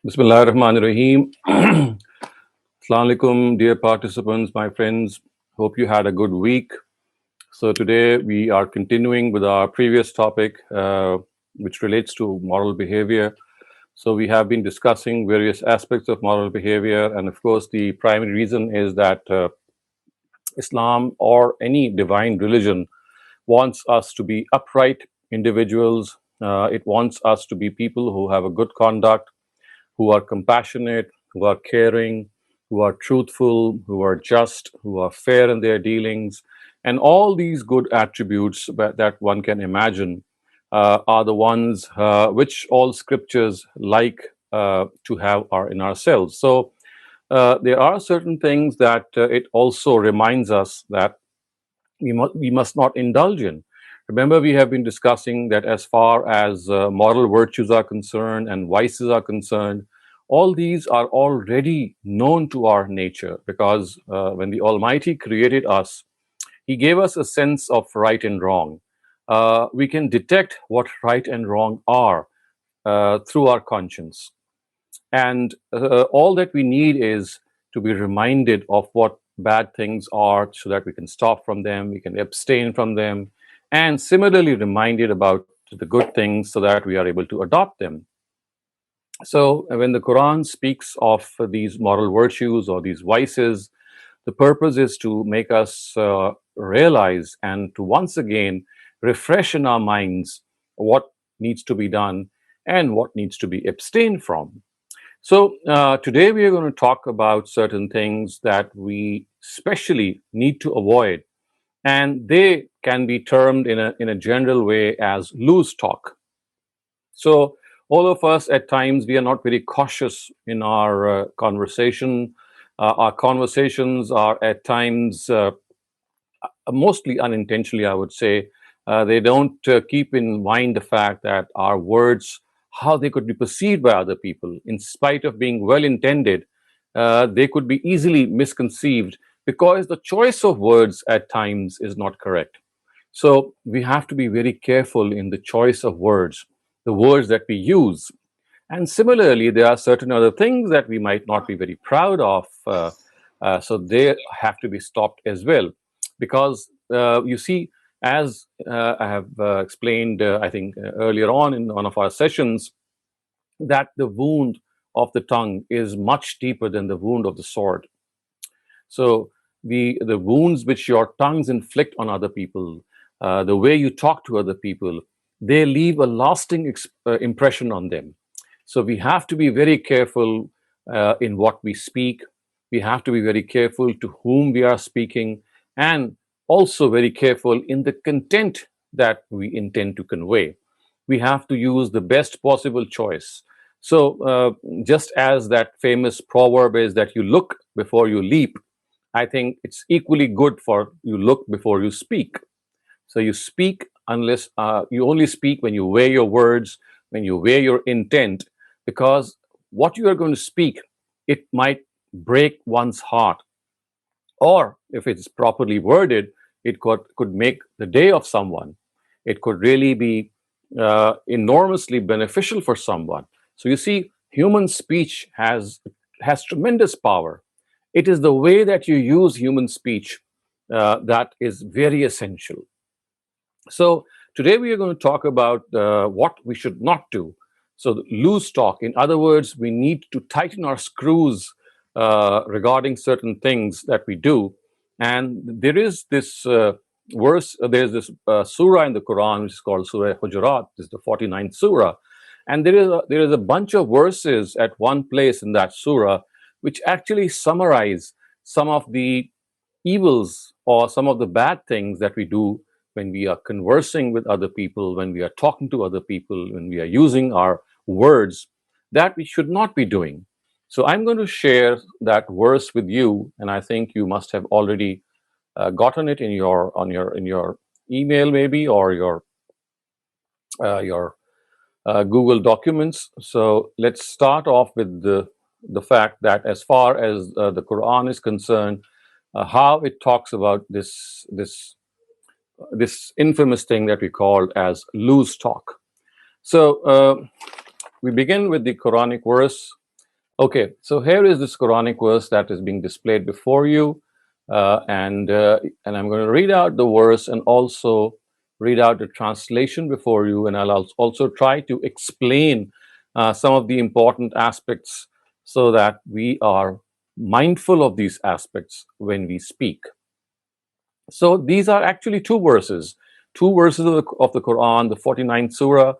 Bismillah ar-Rahman ar-Rahim. Assalamu alaikum, dear participants, my friends. Hope you had a good week. So today we are continuing with our previous topic, which relates to moral behavior. So we have been discussing various aspects of moral behavior, and of course, the primary reason is that Islam or any divine religion wants us to be upright individuals. It wants us to be people who have a good conduct, who are compassionate, who are caring, who are truthful, who are just, who are fair in their dealings. And all these good attributes that one can imagine are the ones which all scriptures like to have are in ourselves. So there are certain things that it also reminds us that we must not indulge in. Remember, we have been discussing that as far as moral virtues are concerned and vices are concerned, all these are already known to our nature because when the Almighty created us, He gave us a sense of right and wrong. We can detect what right and wrong are through our conscience. And all that we need is to be reminded of what bad things are so that we can stop from them, we can abstain from them, and similarly reminded about the good things so that we are able to adopt them. So when the Quran speaks of these moral virtues or these vices, the purpose is to make us realize and to once again refresh in our minds what needs to be done and what needs to be abstained from. So, today we are going to talk about certain things that we specially need to avoid, and they can be termed in a general way as loose talk. So, all of us at times we are not very cautious in our conversation. Our conversations are at times mostly unintentionally, I would say. They don't keep in mind the fact that our words, how they could be perceived by other people, in spite of being well intended, they could be easily misconceived because the choice of words at times is not correct. So we have to be very careful in the choice of words, the words that we use. And similarly, there are certain other things that we might not be very proud of. So they have to be stopped as well. Because you see, as I have explained, I think earlier on in one of our sessions, that the wound of the tongue is much deeper than the wound of the sword. So the wounds which your tongues inflict on other people, the way you talk to other people, they leave a lasting impression on them. So we have to be very careful in what we speak. We have to be very careful to whom we are speaking, and also very careful in the content that we intend to convey. We have to use the best possible choice. So, just as that famous proverb is that you look before you leap, I think it's equally good for you look before you speak. So you speak unless you only speak when you weigh your words, when you weigh your intent, because what you are going to speak, it might break one's heart, or if it's properly worded, it could make the day of someone. It could really be enormously beneficial for someone. So you see, human speech has tremendous power. It is the way that you use human speech that is very essential. So today we are going to talk about what we should not do. So loose talk. In other words, we need to tighten our screws regarding certain things that we do. And there is this verse, there's this surah in the Quran, which is called Surah Hujurat. This is the 49th surah. And there is a bunch of verses at one place in that surah which actually summarize some of the evils or some of the bad things that we do when we are conversing with other people, when we are talking to other people, when we are using our words that we should not be doing. So I'm going to share that verse with you, and I think you must have already gotten it in your email maybe, or your Google Documents. So let's start off with the fact that as far as the Quran is concerned, how it talks about this infamous thing that we call as loose talk. So we begin with the Quranic verse, Okay, so here is this Quranic verse that is being displayed before you, and I'm going to read out the verse and also read out the translation before you, and I'll also try to explain some of the important aspects so that we are mindful of these aspects when we speak. So these are actually two verses of the Quran, the 49th surah,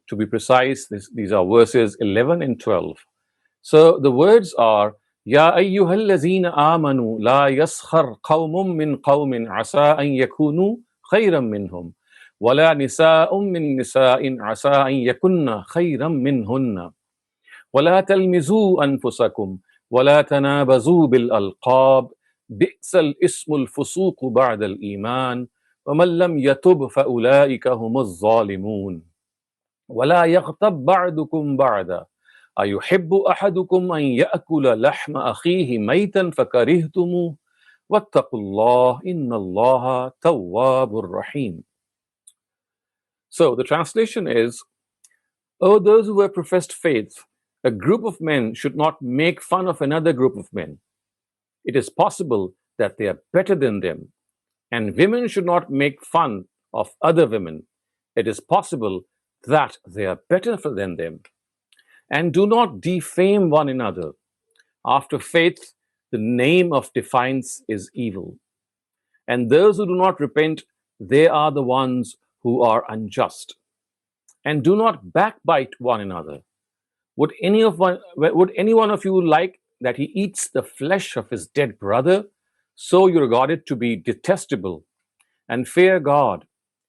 to be precise. These are verses 11 and 12. So the words are, Ya ayyuhallazina amanu la yaskhar qawmun min qawmin asa an yakunu khayran minhum wala nisa'un min nisa'in asa an yakunna khayran minhunna ولا تلمزوا أنفسكم ولا تنابزوا بالألقاب بئس الاسم الفسوق بعد الإيمان ومن لم يتب فأولئك هم الظالمون ولا يغتب بعضكم بعضا أيحب أحدكم أن يأكل لحم أخيه ميتا فكرهتموه واتقوا الله إن الله تواب رحيم. So the translation is, O those who have professed faith, a group of men should not make fun of another group of men. It is possible that they are better than them. And women should not make fun of other women. It is possible that they are better than them. And do not defame one another. After faith, the name of defiance is evil. And those who do not repent, they are the ones who are unjust. And do not backbite one another. Would any one of you like that he eats the flesh of his dead brother? So you regard it to be detestable. And fear God.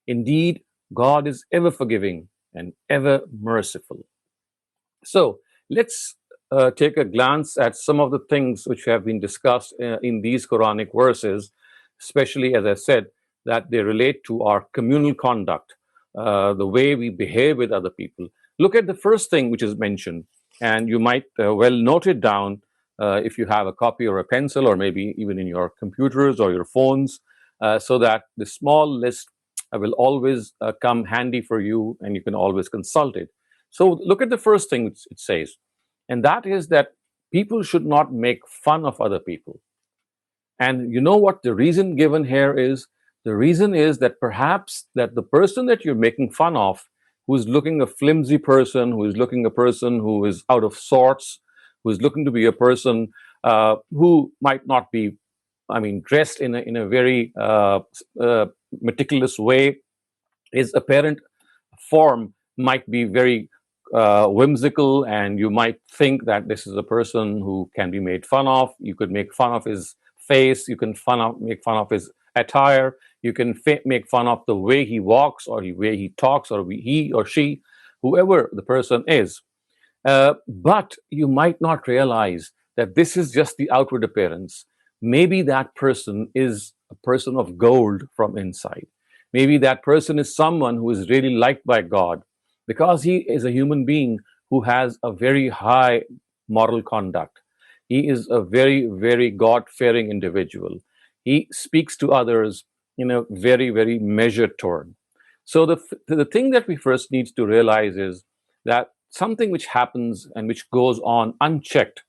Indeed, God is ever forgiving and ever merciful. So let's take a glance at some of the things which have been discussed in these Quranic verses, especially, as I said, that they relate to our communal conduct, the way we behave with other people. Look at the first thing which is mentioned, and you might well note it down if you have a copy or a pencil, or maybe even in your computers or your phones, so that the small list will always come handy for you and you can always consult it. So look at the first thing which it says, and that is that people should not make fun of other people. And you know what the reason given here is? The reason is that perhaps that the person that you're making fun of, who is looking a flimsy person, who is looking a person who is out of sorts, who is looking to be a person who might not be, I mean, dressed in a very meticulous way, his apparent form might be very whimsical, and you might think that this is a person who can be made fun of. You could make fun of his face, you can make fun of his attire, you can make fun of the way he walks or the way he talks, or he or she, whoever the person is. But you might not realize that this is just the outward appearance. Maybe that person is a person of gold from inside. Maybe that person is someone who is really liked by God because he is a human being who has a very high moral conduct. He is a very, very God fearing individual. He speaks to others in a very, very measured tone. So, the thing that we first need to realize is that something which happens and which goes on unchecked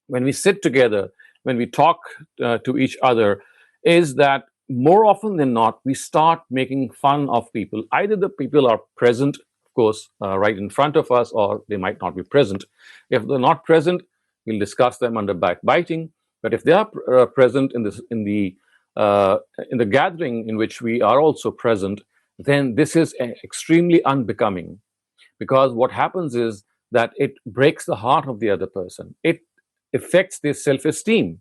when we sit together, when we talk to each other, is that more often than not, we start making fun of people. Either the people are present, of course, right in front of us, or they might not be present. If they're not present, we'll discuss them under backbiting. But if they are present in the gathering in which we are also present, then this is extremely unbecoming, because what happens is that it breaks the heart of the other person. It affects their self-esteem.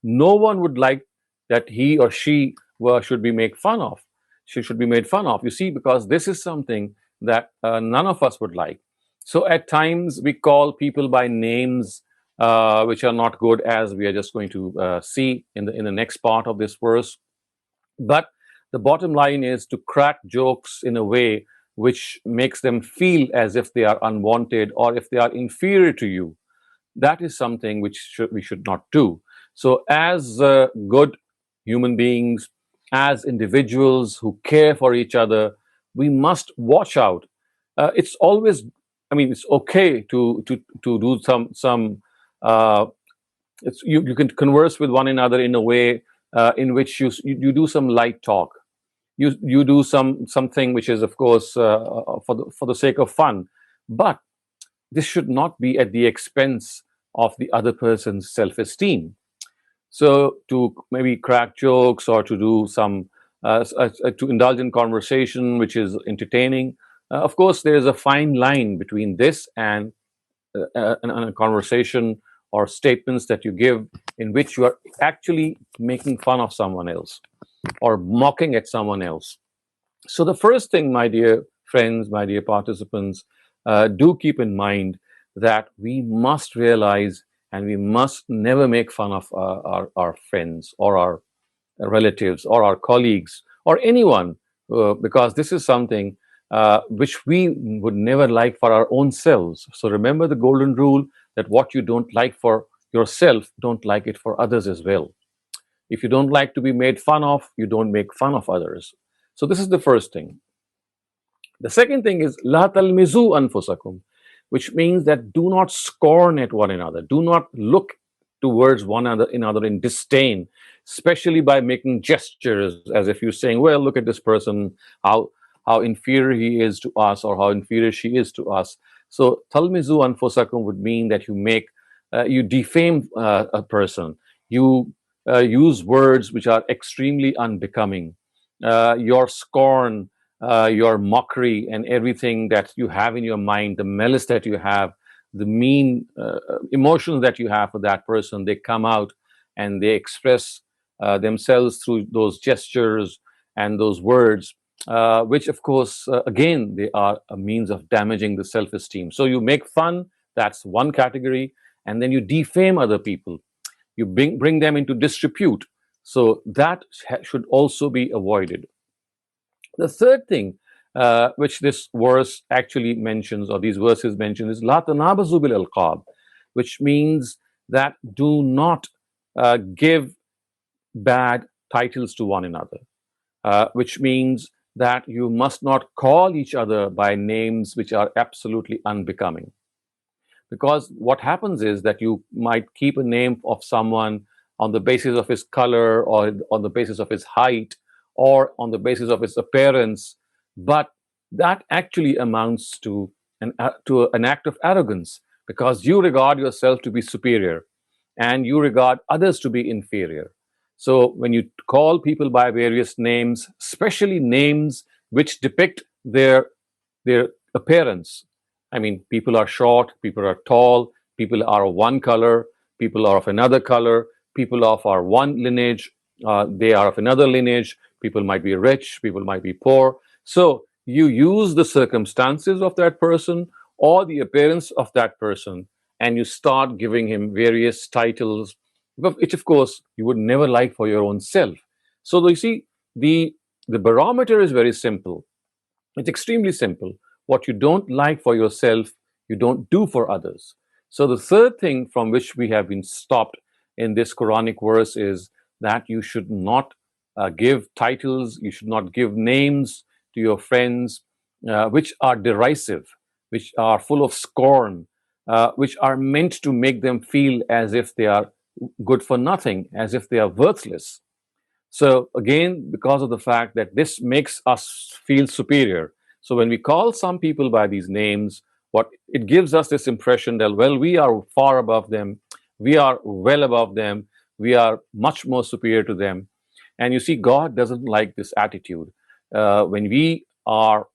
No one would like that he or she should be made fun of. She should be made fun of. You see, because this is something that none of us would like. So at times we call people by names which are not good, as we are just going to see in the next part of this verse. But the bottom line is to crack jokes in a way which makes them feel as if they are unwanted or if they are inferior to you. That is something which we should not do. So, as good human beings, as individuals who care for each other, we must watch out. It's always, I mean, it's okay to do some Uh, you can converse with one another in a way in which you do some light talk. You do something which is, of course, for the sake of fun, but this should not be at the expense of the other person's self-esteem. So to maybe crack jokes or to do some to indulge in conversation which is entertaining. Of course, there is a fine line between this and a conversation or statements that you give in which you are actually making fun of someone else or mocking at someone else. So the first thing, my dear friends, my dear participants, do keep in mind that we must realize and we must never make fun of our friends or our relatives or our colleagues or anyone, because this is something which we would never like for our own selves. So remember the golden rule that what you don't like for yourself, don't like it for others as well. If you don't like to be made fun of, you don't make fun of others. So this is the first thing. The second thing is la talmizu anfusakum, which means that do not scorn at one another. Do not look towards one another in disdain, especially by making gestures as if you're saying, "Well, look at this person, how inferior he is to us, or how inferior she is to us." So talmizu anfusakum would mean that you defame a person, you use words which are extremely unbecoming. Your scorn, your mockery, and everything that you have in your mind, the malice that you have, the mean emotions that you have for that person, they come out and they express themselves through those gestures and those words, which, of course, again, they are a means of damaging the self esteem. So you make fun, that's one category, and then you defame other people, you bring them into disrepute. So that should also be avoided. The third thing which this verse actually mentions, or these verses mention, is La tanabazu bil alqab, which means that do not give bad titles to one another, which means that you must not call each other by names which are absolutely unbecoming. Because what happens is that you might keep a name of someone on the basis of his color or on the basis of his height or on the basis of his appearance, but that actually amounts to an act of arrogance, because you regard yourself to be superior and you regard others to be inferior. So when you call people by various names, especially names which depict their appearance. I mean, people are short, people are tall, people are of one color, people are of another color, people of our one lineage, they are of another lineage, people might be rich, people might be poor. So you use the circumstances of that person or the appearance of that person, and you start giving him various titles, which, of course, you would never like for your own self. So you see, the barometer is very simple. It's extremely simple. What you don't like for yourself, you don't do for others. So the third thing from which we have been stopped in this Quranic verse is that you should not give titles, you should not give names to your friends which are derisive, which are full of scorn, which are meant to make them feel as if they are good for nothing, as if they are worthless. So again, because of the fact that this makes us feel superior. So when we call some people by these names, what it gives us this impression that, well, we are far above them, we are well above them, we are much more superior to them. And you see, God doesn't like this attitude. When we are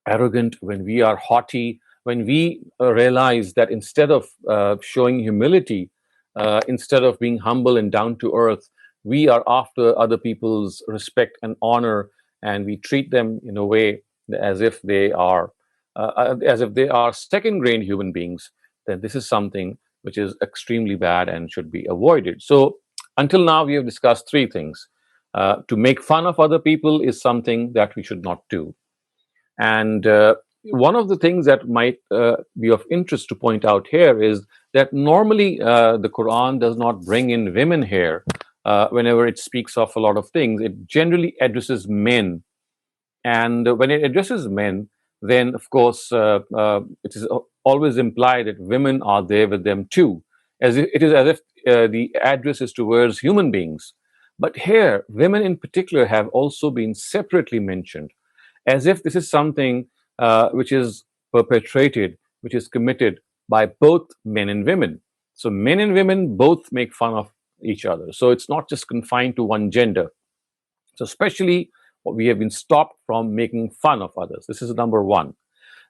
arrogant, when we are haughty, when we realize that instead of showing humility, instead of being humble and down to earth, we are after other people's respect and honor, and we treat them in a way as if they are second-grade human beings. Then this is something which is extremely bad and should be avoided. So until now, we have discussed three things. To make fun of other people is something that we should not do. And one of the things that might be of interest to point out here is that normally the Quran does not bring in women here whenever it speaks of a lot of things. It generally addresses men. And when it addresses men, then of course it is always implied that women are there with them too. as if it is as if the address is towards human beings. But here, women in particular have also been separately mentioned, as if this is something which is perpetrated, which is committed by both men and women. So men and women both make fun of each other. So it's not just confined to one gender. So especially we have been stopped from making fun of others. This is number one.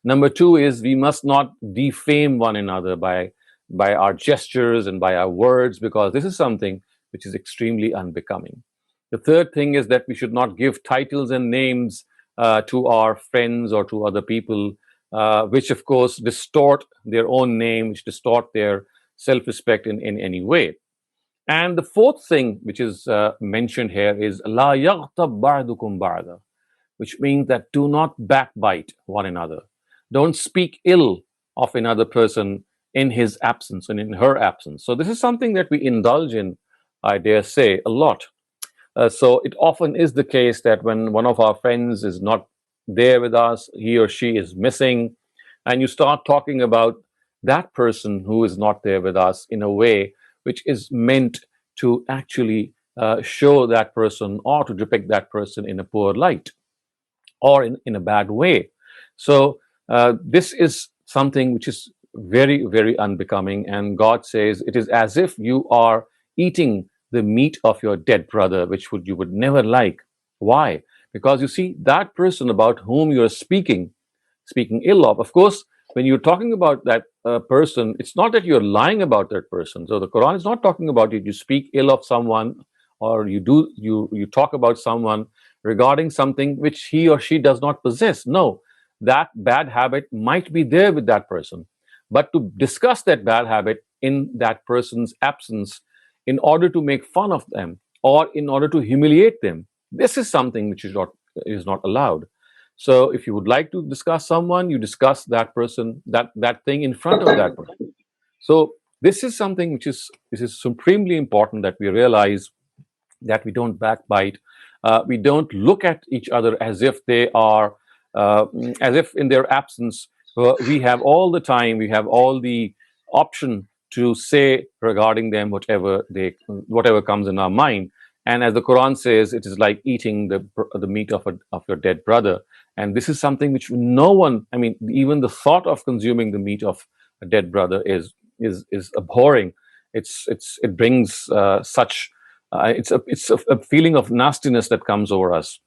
Number two is we must not defame one another by our gestures and by our words, because this is something which is extremely unbecoming. The third thing is that we should not give titles and names to our friends or to other people, which of course distort their own name, which distort their self-respect in any way. And the fourth thing which is mentioned here is La yaghtab ba'dukum ba'da, which means that do not backbite one another. Don't speak ill of another person in his absence and in her absence. So this is something that we indulge in, I dare say, a lot. So it often is the case that when one of our friends is not there with us, he or she is missing, and you start talking about that person who is not there with us in a way which is meant to actually show that person or to depict that person in a poor light or in a bad way. So this is something which is very, very unbecoming. And God says it is as if you are eating the meat of your dead brother, which you would never like. Why? Because you see, that person about whom you're speaking ill of course, when you're talking about that person, it's not that you're lying about that person. So the Quran is not talking about it. You speak ill of someone, or you talk about someone regarding something which he or she does not possess. No, that bad habit might be there with that person, but to discuss that bad habit in that person's absence in order to make fun of them or in order to humiliate them, this is something which is not allowed. So if you would like to discuss someone, you discuss that person, that thing in front of that person. So this is something which is supremely important, that we realize that we don't backbite, we don't look at each other as if they are, as if in their absence, we have all the time, we have all the option to say regarding them whatever comes in our mind. And as the Quran says, it is like eating the meat of your dead brother. And this is something which no one, I mean, even the thought of consuming the meat of a dead brother is abhorring. It brings such it's a feeling of nastiness that comes over us.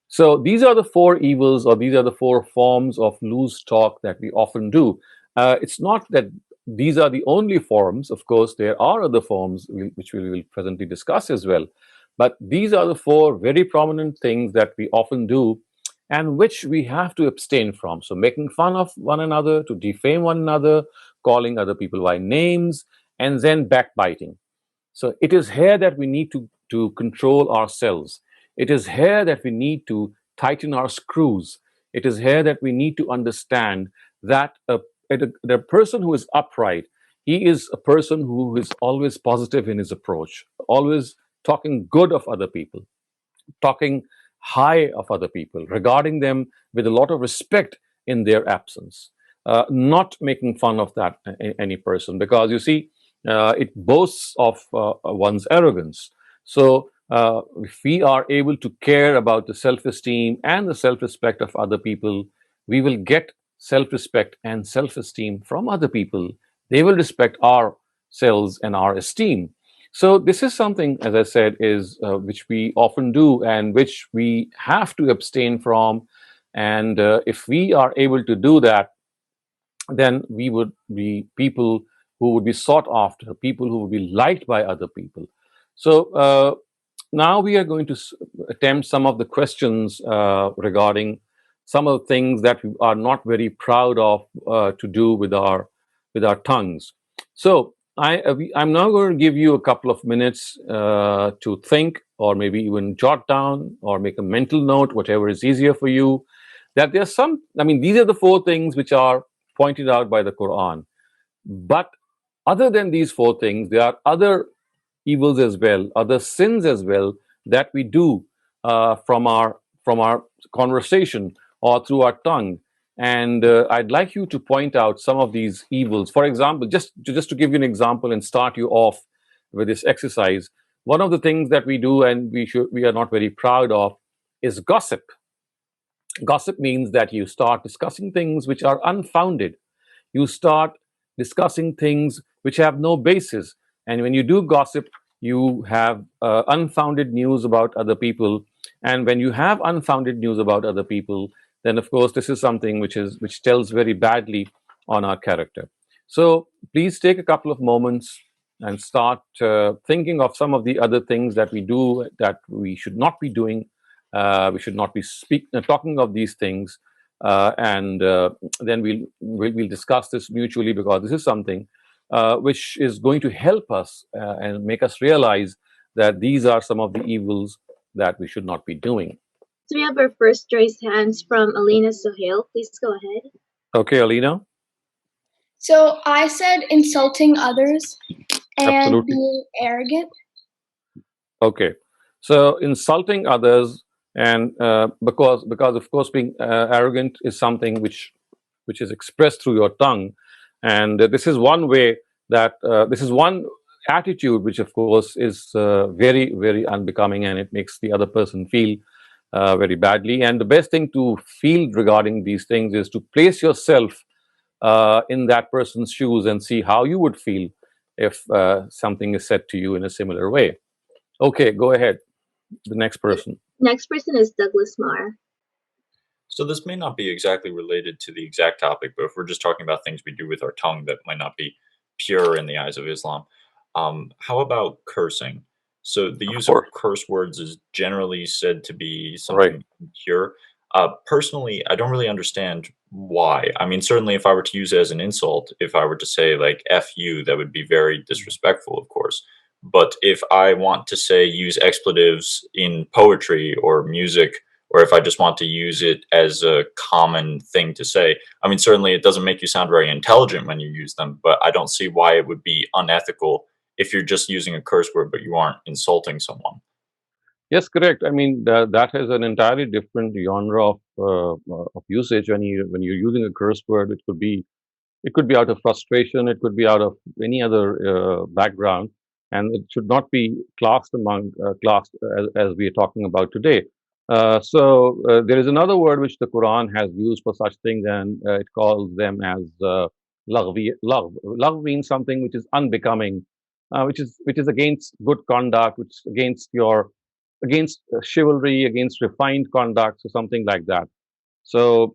So these are the four evils, or these are the four forms of loose talk that we often do. It's not that these are the only forms. Of course, there are other forms which we will presently discuss as well. But these are the four very prominent things that we often do and which we have to abstain from. So making fun of one another, to defame one another, calling other people by names, and then backbiting. So it is here that we need to control ourselves. It is here that we need to tighten our screws. It is here that we need to understand that the person who is upright, he is a person who is always positive in his approach, always talking good of other people, talking high of other people, regarding them with a lot of respect in their absence, not making fun of that any person, because you see, it boasts of one's arrogance. So if we are able to care about the self-esteem and the self-respect of other people, we will get self-respect and self-esteem from other people. They will respect ourselves and our esteem. So this is something, as I said, is which we often do and which we have to abstain from. And if we are able to do that, then we would be people who would be sought after, people who would be liked by other people. So now we are going to attempt some of the questions regarding some of the things that we are not very proud of to do with our tongues. So I'm now going to give you a couple of minutes to think, or maybe even jot down or make a mental note, whatever is easier for you. That there's some, I mean, these are the four things which are pointed out by the Quran. But other than these four things, there are other evils as well, other sins as well that we do from our conversation or through our tongue. And I'd like you to point out some of these evils. For example, just to give you an example and start you off with this exercise, one of the things that we do and we are not very proud of is gossip. Gossip means that you start discussing things which are unfounded. You start discussing things which have no basis. And when you do gossip, you have unfounded news about other people. And when you have unfounded news about other people, then of course this is something which tells very badly on our character. So please take a couple of moments and start thinking of some of the other things that we do that we should not be doing. We should not be talking of these things, and then we'll discuss this mutually, because this is something which is going to help us and make us realize that these are some of the evils that we should not be doing. So we have our first raised hands from Alina Sohail. Please go ahead. Okay, Alina. So I said insulting others and Absolutely. being arrogant. Okay, so insulting others, and because of course being arrogant is something which is expressed through your tongue, and this is one way that this is one attitude which of course is very, very unbecoming, and it makes the other person feel very badly. And the best thing to feel regarding these things is to place yourself in that person's shoes and see how you would feel if something is said to you in a similar way. Okay, go ahead. The next person. Next person is Douglas Marr. So this may not be exactly related to the exact topic, but if we're just talking about things we do with our tongue that might not be pure in the eyes of Islam, how about cursing? So the use of curse words is generally said to be something impure. Personally, I don't really understand why. I mean, certainly if I were to use it as an insult, if I were to say like F you, that would be very disrespectful, of course. But if I want to say use expletives in poetry or music, or if I just want to use it as a common thing to say, I mean, certainly it doesn't make you sound very intelligent when you use them, but I don't see why it would be unethical if you're just using a curse word, but you aren't insulting someone. Yes, correct. I mean, that is an entirely different genre of usage. When you're using a curse word, it could be out of frustration, it could be out of any other background, and it should not be classed as we are talking about today. So there is another word which the Quran has used for such things, and it calls them as laghwi. Lagh means something which is unbecoming, which is against good conduct, which is against chivalry, against refined conduct, or something like that. So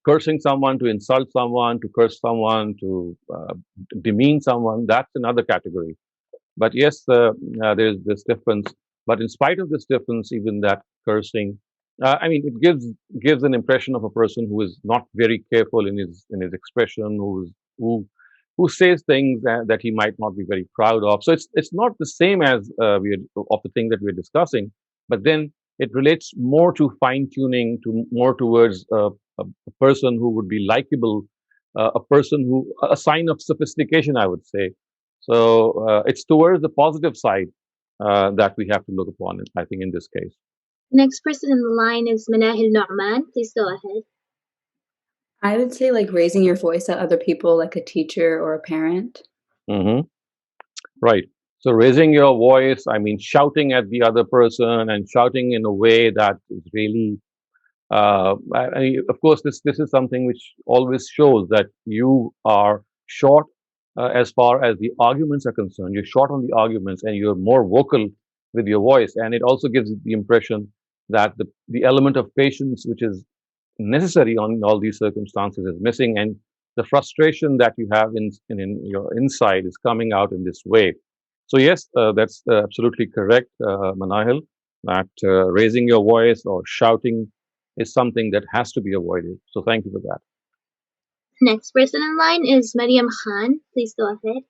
cursing someone, to insult someone, to curse someone, to demean someone, that's another category. But yes, there's this difference. But in spite of this difference, even that cursing, I mean, it gives an impression of a person who is not very careful in his expression, who says things that he might not be very proud of. So it's not the same as of the thing that we're discussing, but then it relates more to fine tuning, more towards a person who would be likable, a sign of sophistication, I would say. So it's towards the positive side that we have to look upon it, I think, in this case. Next person in the line is Manahil Nu'man. Please go ahead. I would say like raising your voice at other people, like a teacher or a parent. Mm-hmm. Right. So raising your voice, I mean, shouting at the other person and shouting in a way that is really, of course, this is something which always shows that you are short as far as the arguments are concerned. You're short on the arguments and you're more vocal with your voice. And it also gives the impression that the element of patience, which is necessary on all these circumstances, is missing. And the frustration that you have in your inside is coming out in this way. So yes, that's absolutely correct, Manahil, that raising your voice or shouting is something that has to be avoided. So thank you for that. Next person in line is Mariam Khan. Please go ahead.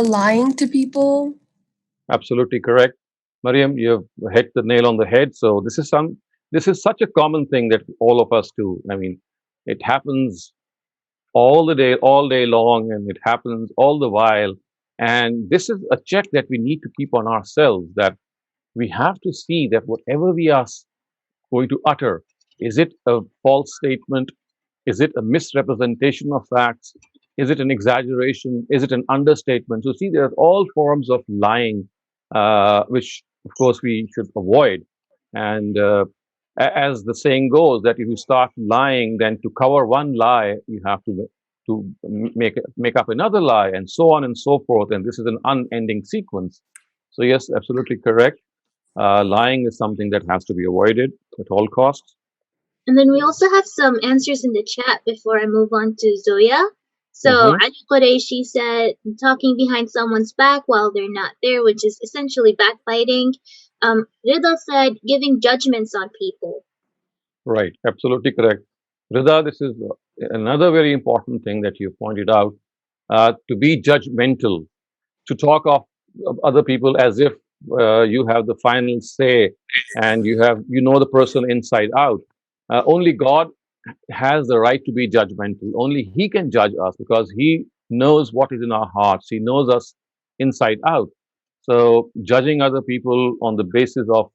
Lying to people. Absolutely correct. Mariam, you've hit the nail on the head. So this is such a common thing that all of us do. I mean, it happens all day long, and it happens all the while. And this is a check that we need to keep on ourselves, that we have to see that whatever we are going to utter Is it a false statement? Is it a misrepresentation of facts? Is it an exaggeration? Is it an understatement? So, see, there are all forms of lying, which, of course, we should avoid. And as the saying goes, that if you start lying, then to cover one lie, you have to make up another lie, and so on and so forth. And this is an unending sequence. So, yes, absolutely correct. Lying is something that has to be avoided at all costs. And then we also have some answers in the chat before I move on to Zoya. So Mhm. Ali Qureshi said talking behind someone's back while they're not there, which is essentially backbiting. Rida said giving judgments on people. Right, absolutely correct. Rida, this is another very important thing that you pointed out. To be judgmental, to talk of other people as if you have the final say and you know the person inside out. Only God has the right to be judgmental. Only He can judge us because He knows what is in our hearts. He knows us inside out. So judging other people on the basis of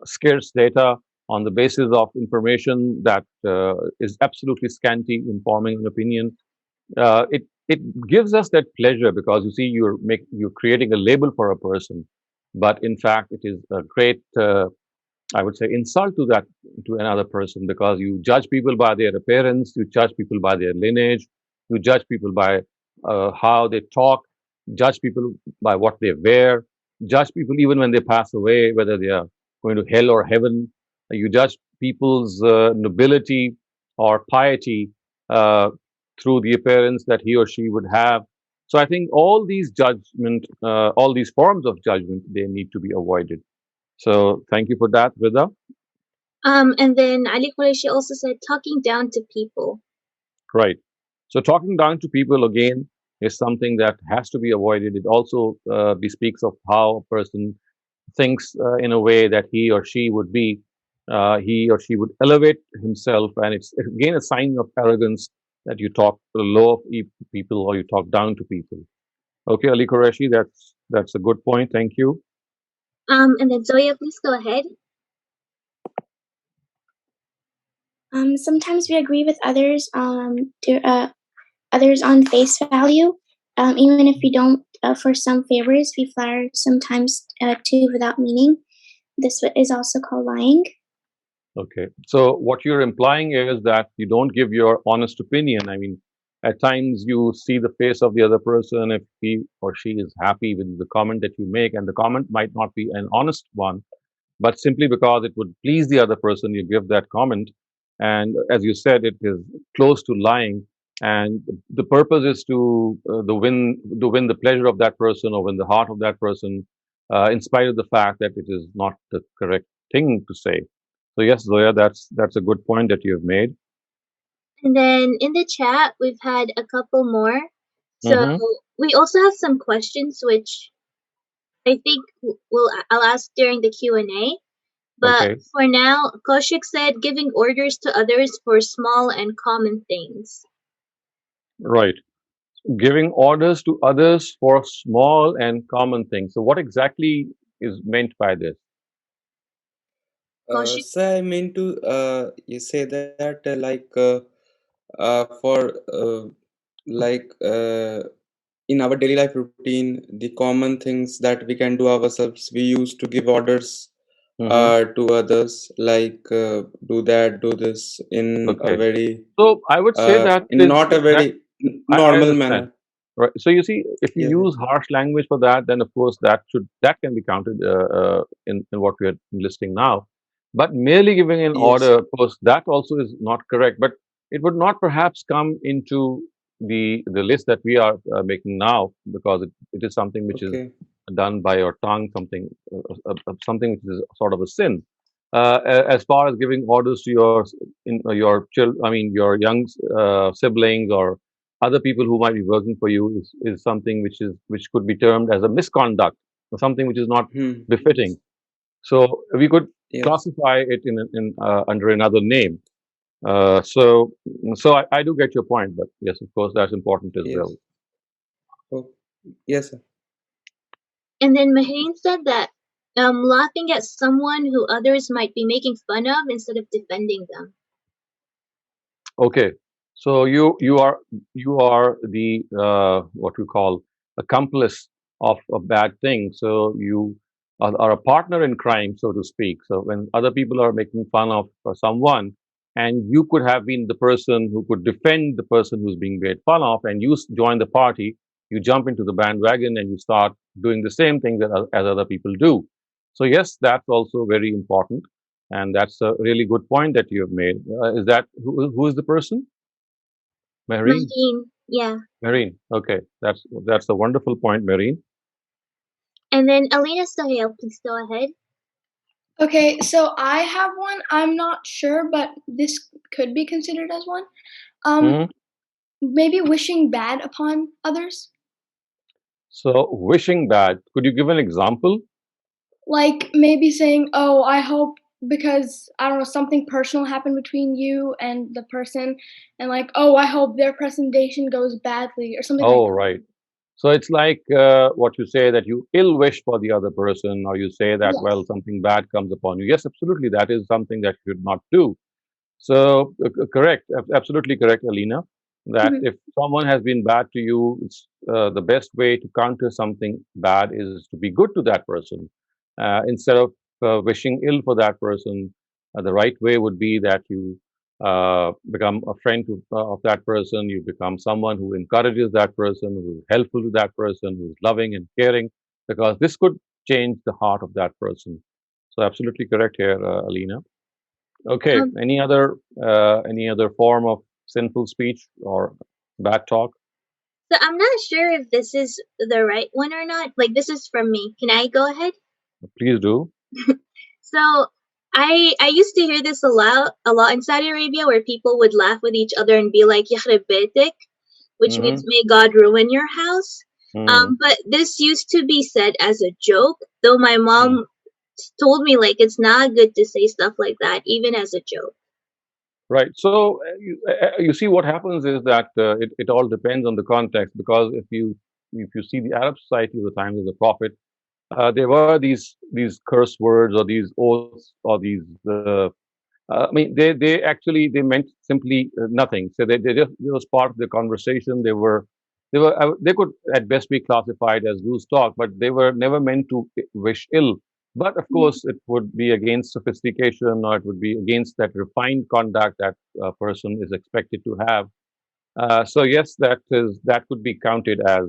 scarce data, on the basis of information that is absolutely scanty in forming an opinion, it gives us that pleasure because you see you're creating a label for a person, but in fact it is a great I would say insult to another person because you judge people by their appearance, you judge people by their lineage, you judge people by how they talk, judge people by what they wear, judge people even when they pass away, whether they are going to hell or heaven. You judge people's nobility or piety uh, through the appearance that he or she would have. So I think all these forms of judgment, they need to be avoided. So thank you for that, Vida. And then Ali Qureshi also said talking down to people. Right. So talking down to people again is something that has to be avoided. It also bespeaks of how a person thinks in a way that he or she would elevate himself, and it's again a sign of arrogance that you talk low of people or you talk down to people. Okay, Ali Qureshi, that's a good point. Thank you. And then Zoya, please go ahead. Sometimes we agree with others others on face value, even if we don't for some favors. We flatter sometimes too without meaning. This is also called lying. Okay. So what you're implying is that you don't give your honest opinion. I mean, at times you see the face of the other person if he or she is happy with the comment that you make, and the comment might not be an honest one, but simply because it would please the other person, you give that comment. And as you said, it is close to lying. And the purpose is to win the pleasure of that person or win the heart of that person, in spite of the fact that it is not the correct thing to say. So yes, Zoya, that's a good point that you have made. And then in the chat, we've had a couple more. So Hmm. we also have some questions, which I think I'll ask during the Q&A. But Okay, for now, Kaushik said giving orders to others for small and common things. right. Giving orders to others for small and common things. So what exactly is meant by this? Kaushik? So I mean to you say that for like in our daily life routine, the common things that we can do ourselves, we used to give orders Hmm. to others, like do that, do this in a Okay. very So I would say that in not a that very I normal understand. manner. Right. So you see, if you Yes, use harsh language for that, then of course that can be counted in what we are listing now. But merely giving an yes, order, of course, that also is not correct. But it would not perhaps come into the list that we are making now because it is something which is okay, done by your tongue, something which is sort of a sin. As far as giving orders to your I mean your young siblings or other people who might be working for you is something which could be termed as a misconduct or something which is not befitting. So we could yes, classify it under another name. So I do get your point, but yes, of course, that's important as well. yes, oh, yes, sir. And then Mahreen said that Laughing at someone who others might be making fun of instead of defending them. Okay, so you are the what we call accomplice of a bad thing. So you are a partner in crime, so to speak. So when other people are making fun of someone, and you could have been the person who could defend the person who's being made fun of, and you join the party, you jump into the bandwagon and you start doing the same thing that as other people do. So yes, that's also very important. And that's a really good point that you have made. Is that who is the person? Marine. Marine, yeah. Marine. Okay, that's a wonderful point, Marine. And then Alina Sahel, please go ahead. Okay, so I have one. I'm not sure, but this could be considered as one. Mhm. Maybe wishing bad upon others. So wishing bad. Could you give an example? Like maybe saying, "Oh, I hope because I don't know something personal happened between you and the person, and like, oh, I hope their presentation goes badly or something like Oh, that." right. So it's like what you say that you ill wish for the other person, or you say that well Yes. something bad comes upon you. Yes, absolutely. That is something that you should not do. So correct, absolutely correct, Alina. That Mhm. if someone has been bad to you, it's the best way to counter something bad is to be good to that person instead of wishing ill for that person. The right way would be that you become a friend of that person. You become someone who encourages that person, who is helpful to that person, who is loving and caring, because this could change the heart of that person. So absolutely correct here, Alina. Okay. Um, Any other form of sinful speech or bad talk? so I'm not sure if this is the right one or not. Like this is from me. Can I go ahead? Please do. So I used to hear this a lot in Saudi Arabia where people would laugh with each other and be like "Yakhrib Baitik," which means Mm-hmm. "May God ruin your house." Mm-hmm. But this used to be said as a joke, though my Mm. mom told me like it's not good to say stuff like that, even as a joke. Right. So you see what happens is that it all depends on the context, because if you see the Arab society of the times of the Prophet, there were these curse words or these oaths or these I mean, they actually they meant simply nothing. So they just it was part of the conversation. They could at best be classified as loose talk, but they were never meant to wish ill. But of Mhm. course, it would be against sophistication, or it would be against that refined conduct that a person is expected to have. So yes, that could be counted as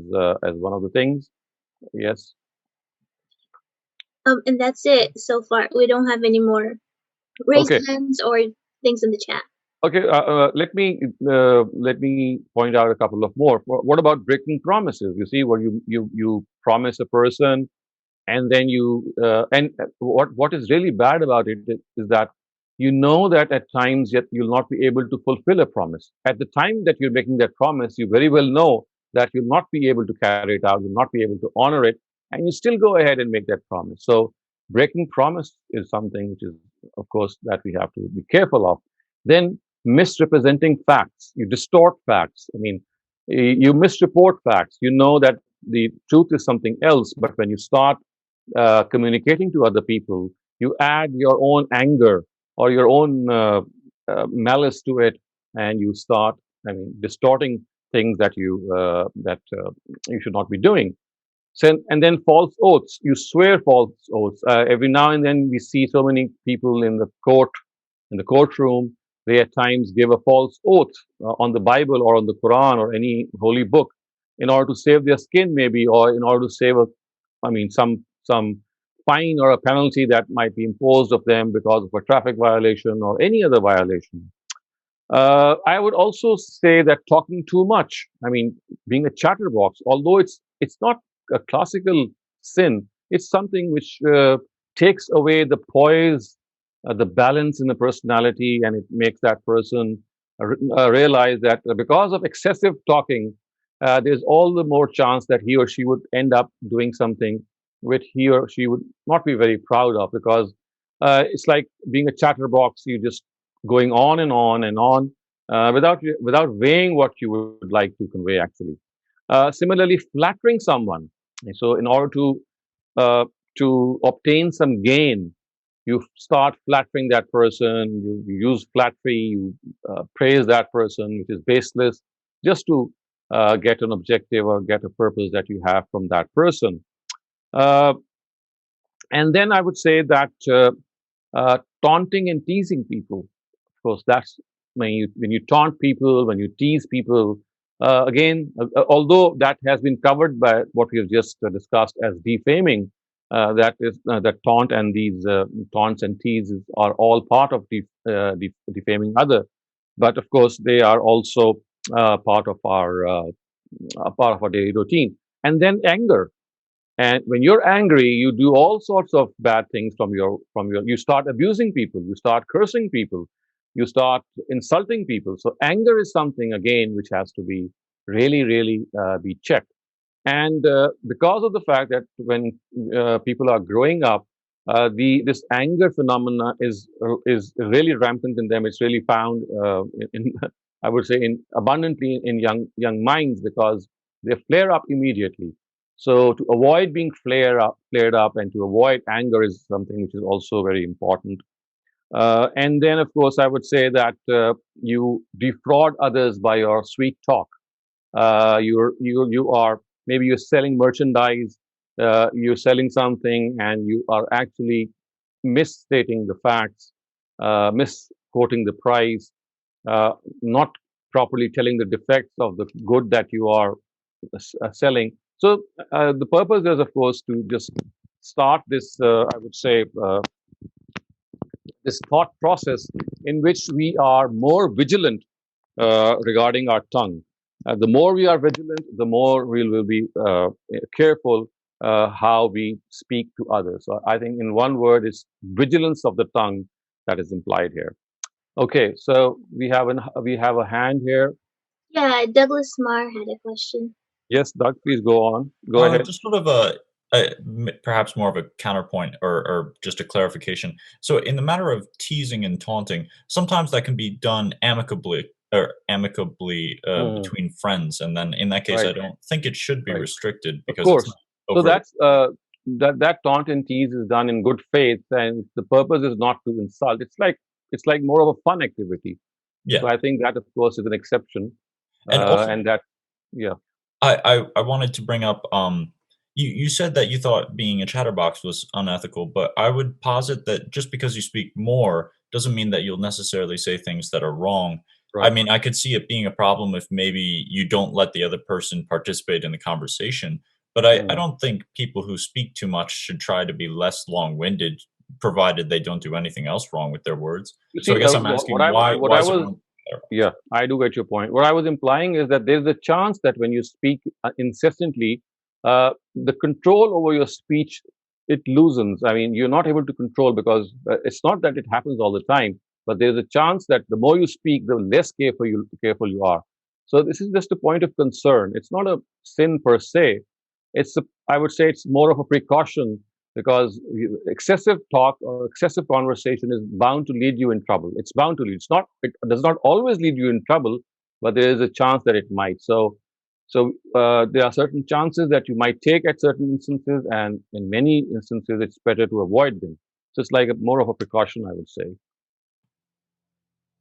one of the things. Yes. And that's it so far. We don't have any more raised Okay. hands or things in the chat. Okay, let me point out a couple of more. What about breaking promises? You see, where you promise a person, and then what is really bad about it is that you know that at times yet you'll not be able to fulfill a promise. At the time that you're making that promise, you very well know that you'll not be able to carry it out, you'll not be able to honor it, and you still go ahead and make that promise. So breaking promise is something which is, of course, that we have to be careful of. Then misrepresenting facts, you distort facts. I mean, you misreport facts. You know that the truth is something else, but when you start communicating to other people, you add your own anger or your own malice to it, and you start, I mean, distorting things that you should not be doing. So, and then false oaths. You swear false oaths. Every now and then, we see so many people in the courtroom. They at times give a false oath on the Bible or on the Quran or any holy book in order to save their skin, maybe, or in order to save I mean, some fine or a penalty that might be imposed of them because of a traffic violation or any other violation. I would also say that talking too much, I mean, being a chatterbox, although it's not a classical sin, it's something which takes away the poise, the balance in the personality, and it makes that person realize that because of excessive talking, there's all the more chance that he or she would end up doing something which he or she would not be very proud of, because it's like being a chatterbox. You just going on and on and on without weighing what you would like to convey actually. Similarly, flattering someone. So in order to to obtain some gain, you start flattering that person, you use flattery, you praise that person, which is baseless, just to get an objective or get a purpose that you have from that person. Uh, and then I would say that taunting and teasing people, of course, that's when you taunt people, when you tease people. Although that has been covered by what we have just discussed as defaming, that is that taunt and these taunts and teases are all part of defaming other. But of course, they are also part of our daily routine. And then anger. And when you're angry, you do all sorts of bad things you start abusing people, you start cursing people, you start insulting people. So anger is something again which has to be really be checked. And because of the fact that when people are growing up, this anger phenomena is really rampant in them. It's really found in I would say in abundantly in young minds, because they flare up immediately. So to avoid being flared up, and to avoid anger is something which is also very important. And then, of course, I would say that you defraud others by your sweet talk. You are maybe you're selling merchandise, you're selling something, and you are actually misstating the facts, misquoting the price, not properly telling the defects of the good that you are selling. So the purpose is, of course, to just start this, I would say, this thought process in which we are more vigilant regarding our tongue. The more we are vigilant, the more we will be careful how we speak to others. So I think, in one word, it's vigilance of the tongue that is implied here. Okay, so we have a hand here. Yeah, Douglas Marr had a question. Yes, Doug, please go on. Go ahead. Just sort of perhaps more of a counterpoint, or just a clarification. So in the matter of teasing and taunting, sometimes that can be done amicably between friends, and then in that case, I Right. don't think it should be Right. restricted, Of because course. it's So not that's that taunt and tease is done in good faith, and the purpose is not to insult. It's like more of a fun activity. Yeah. So I think that, of course, is an exception, And also, and that, yeah. I wanted to bring up, you said that you thought being a chatterbox was unethical, but I would posit that just because you speak more doesn't mean that you'll necessarily say things that are wrong. I Right. mean, I could see it being a problem if maybe you don't let the other person participate in the conversation, but I don't think people who speak too much should try to be less long-winded, provided they don't do anything else wrong with their words. You So I see, guess I'm asking, what why I is it was, wrong? yeah, I do get your point. What I was implying is that there's a chance that when you speak incessantly, the control over your speech, it loosens. I mean, you're not able to control, because it's not that it happens all the time, but there's a chance that the more you speak, the less careful you are. So this is just a point of concern. It's not a sin per se. I would say it's more of a precaution, because excessive talk or excessive conversation is bound to lead you in trouble. It's bound to lead. It does not always lead you in trouble, but there is a chance that it might. So there are certain chances that you might take at certain instances, and in many instances, it's better to avoid them. So it's like more of a precaution, I would say.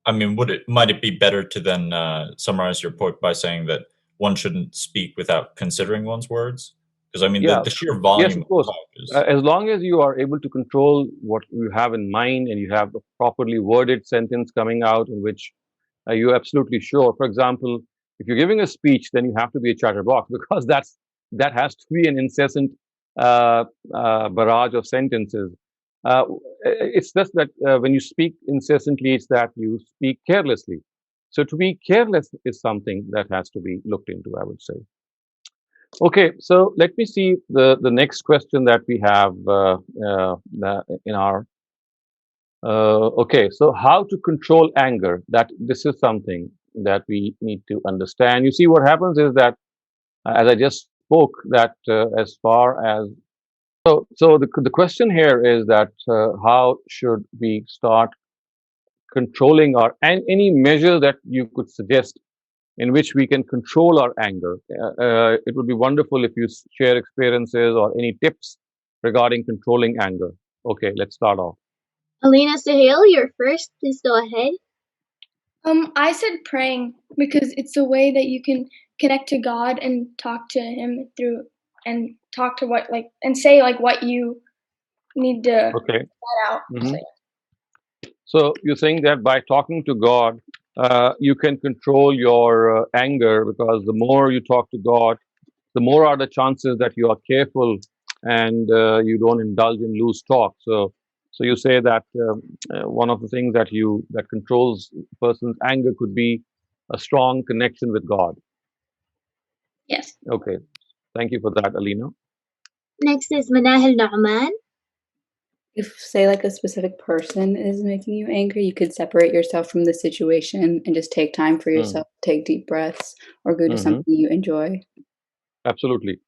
I mean, might it be better to then summarize your point by saying that one shouldn't speak without considering one's words? Because I mean, Yeah. the sheer Yes, volume of of course. talk is. As long as you are able to control what you have in mind, and you have a properly worded sentence coming out in which you're absolutely sure. For example, if you're giving a speech, then you have to be a chatterbox, because that has to be an incessant barrage of sentences. Uh, it's just that when you speak incessantly, it's that you speak carelessly. So to be careless is something that has to be looked into, I would say. Okay, so let me see the next question that we have in our. Okay, so how to control anger? This is something that we need to understand. You see, what happens is that, as I just spoke, that as far as the question here is that how should we start controlling and any measure that you could suggest in which we can control our anger. It would be wonderful if you share experiences or any tips regarding controlling anger? Okay, let's start off. Alina Sahil, you're first. Please go ahead. I said praying because it's a way that you can connect to God and talk to Him through, and talk to and say what you need to Okay. let out. Mhm. So you think that by talking to God, you can control your anger, because the more you talk to God, the more are the chances that you are careful and you don't indulge in loose talk. So you say that one of the things that controls a person's anger could be a strong connection with God. Yes. Okay, thank you for that, Alina. Next is Manahil Nauman. If, say, like a specific person is making you angry, you could separate yourself from the situation and just take time for yourself, take deep breaths, or go to something you enjoy. Absolutely.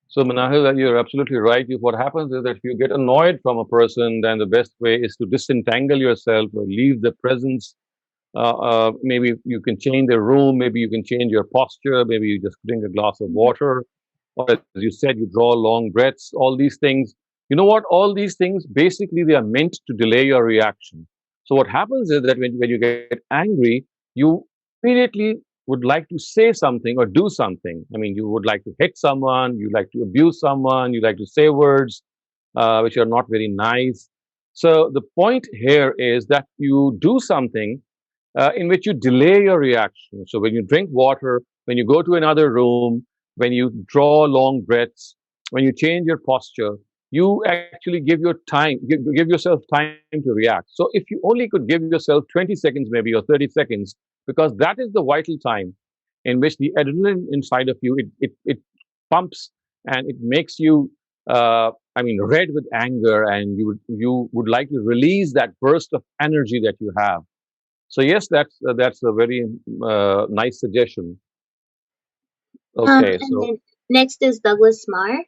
So, Manahil, you're absolutely right. What happens is that if you get annoyed from a person, then the best way is to disentangle yourself or leave the presence. Maybe you can change the room, maybe you can change your posture, maybe you just drink a glass of water, or as you said, you draw long breaths. All these things, you know what? All these things basically they are meant to delay your reaction. So what happens is that when you get angry, you immediately would like to say something or do something. I mean, you would like to hit someone, you like to abuse someone, you like to say words which are not very nice. So the point here is that you do something in which you delay your reaction. So when you drink water, when you go to another room, when you draw long breaths, when you change your posture, you actually give yourself time to react. So if you only could give yourself 20 seconds, maybe, or 30 seconds, because that is the vital time in which the adrenaline inside of you it pumps and it makes you red with anger, and you would like to release that burst of energy that you have. So yes, that's a very nice suggestion. Okay, And so then next is Douglas Marr.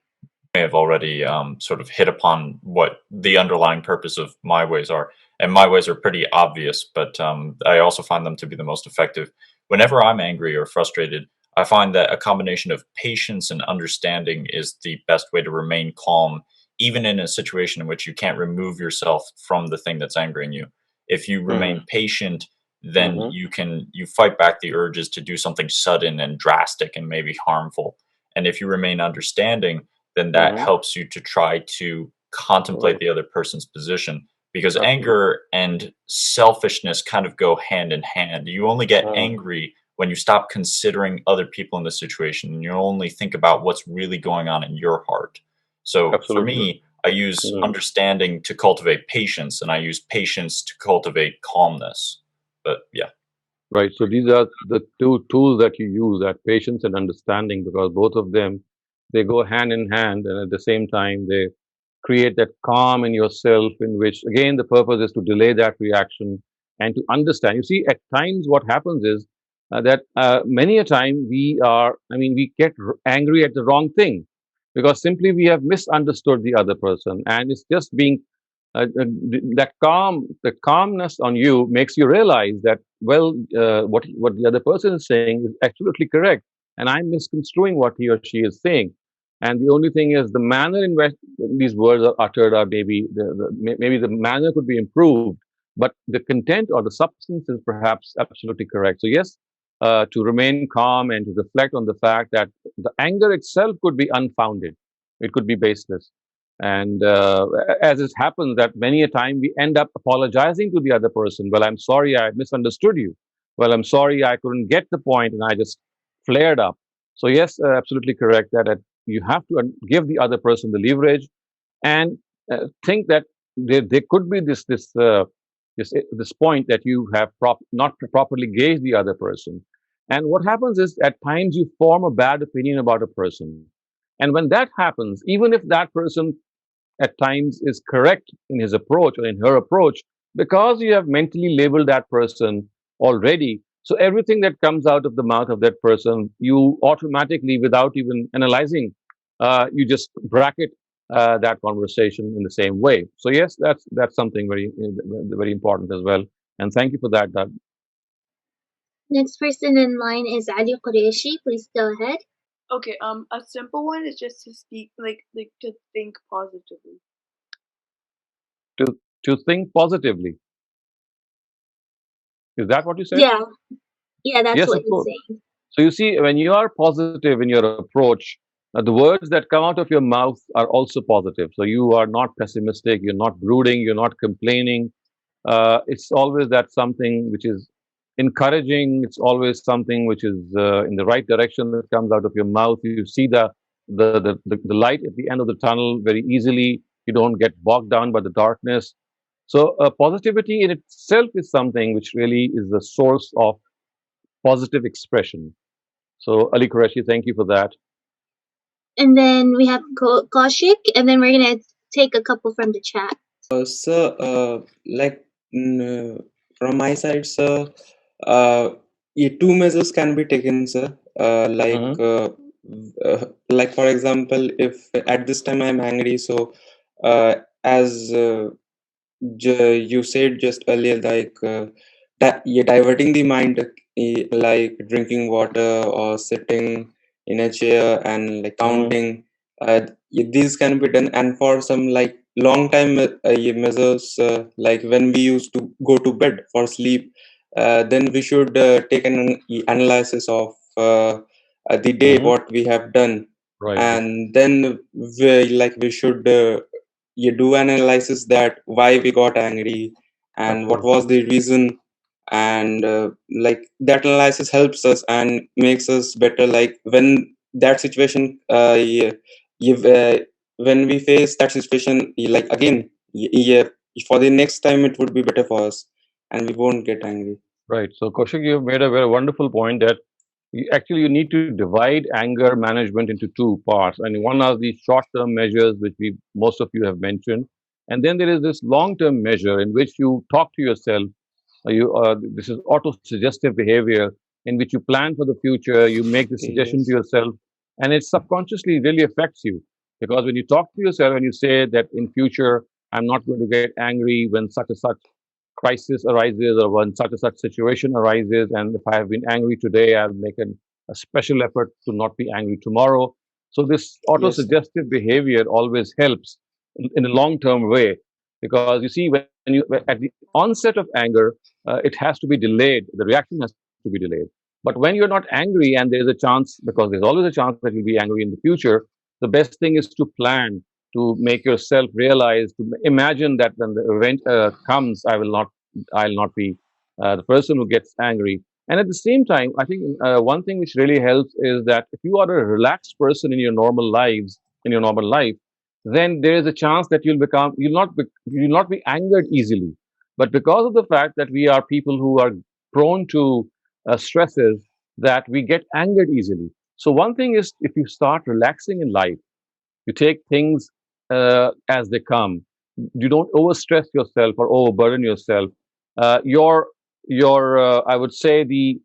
I have already sort of hit upon what the underlying purpose of my ways are. And my ways are pretty obvious, but I also find them to be the most effective. Whenever I'm angry or frustrated, I find that a combination of patience and understanding is the best way to remain calm, even in a situation in which you can't remove yourself from the thing that's angering you. If you remain patient, then you fight back the urges to do something sudden and drastic and maybe harmful. And if you remain understanding, then that helps you to try to contemplate the other person's position, because anger and selfishness kind of go hand in hand. You only get angry when you stop considering other people in the situation, and you only think about what's really going on in your heart. So for me, I use understanding to cultivate patience, and I use patience to cultivate calmness. But yeah. Right. So these are the two tools that you use, that patience and understanding, because both of them, they go hand in hand, and at the same time they create that calm in yourself, in which again the purpose is to delay that reaction and to understand. You see, at times what happens is that many a time we get angry at the wrong thing, because simply we have misunderstood the other person, and it's just being the calmness on you makes you realize that, well, what the other person is saying is absolutely correct, and I'm misconstruing what he or she is saying. And the only thing is the manner in which these words are uttered, or maybe the manner could be improved, but the content or the substance is perhaps absolutely correct. So yes, to remain calm and to reflect on the fact that the anger itself could be unfounded, it could be baseless. And as it happens that many a time we end up apologizing to the other person. Well, I'm sorry, I misunderstood you. Well, I'm sorry, I couldn't get the point and I just flared up. So yes, absolutely correct that you have to give the other person the leverage, and think that there could be this point that you have not properly gauged the other person. And what happens is at times you form a bad opinion about a person. And when that happens, even if that person at times is correct in his approach or in her approach, because you have mentally labeled that person already. So everything that comes out of the mouth of that person, you automatically, without even analyzing, you just bracket that conversation in the same way. So yes, that's something very important as well. And thank you for that, Doug. Next person in line is Ali Qureshi. Please go ahead. Okay, a simple one is just to speak, like to think positively. To think positively. Is that what you said? Yeah, that's Yes, what of he's course. saying. So you see, when you are positive in your approach, the words that come out of your mouth are also positive. So you are not pessimistic, you're not brooding, you're not complaining. It's always that something which is encouraging. It's always something which is in the right direction that comes out of your mouth. You see the light at the end of the tunnel very easily. You don't get bogged down by the darkness. So positivity in itself is something which really is the source of positive expression. So Ali Qureshi, thank you for that. And then we have Kaushik, and then we're gonna take a couple from the chat. Sir, like from my side, sir, two measures can be taken, sir. Like for example, if at this time I'm angry, so as you said just earlier, like you're diverting the mind, like drinking water or sitting in a chair and like counting. These can be done, and for some like long time measures, like when we used to go to bed for sleep, then we should take an analysis of the day what we have done, Right. and then we should you do an analysis that why we got angry and what was the reason, and like that analysis helps us and makes us better, like when that situation when we face that situation, like again, yeah, for the next time it would be better for us and we won't get angry. Right. So Kaushik, you made a very wonderful point that you need to divide anger management into two parts. And one are the short-term measures, which most of you have mentioned, and then there is this long-term measure in which you talk to yourself. This is auto-suggestive behavior in which you plan for the future. You make the suggestion to yourself, and it subconsciously really affects you, because when you talk to yourself and you say that in future I'm not going to get angry when such and such crisis arises or when such and such situation arises, and if I have been angry today, I'll make a special effort to not be angry tomorrow. So this auto-suggestive behavior always helps in a long-term way, because you see, when you at the onset of anger, it has to be delayed. The reaction has to be delayed. But when you're not angry, and there's a chance, because there's always a chance that you'll be angry in the future, the best thing is to plan, to make yourself realize, to imagine that when the event comes, I'll not be the person who gets angry. And at the same time, I think one thing which really helps is that if you are a relaxed person in your normal life, then there is a chance that you'll not be angered easily. But because of the fact that we are people who are prone to stresses, that we get angered easily. So one thing is, if you start relaxing in life, you take things as they come. You don't overstress yourself or overburden yourself. Your I would say the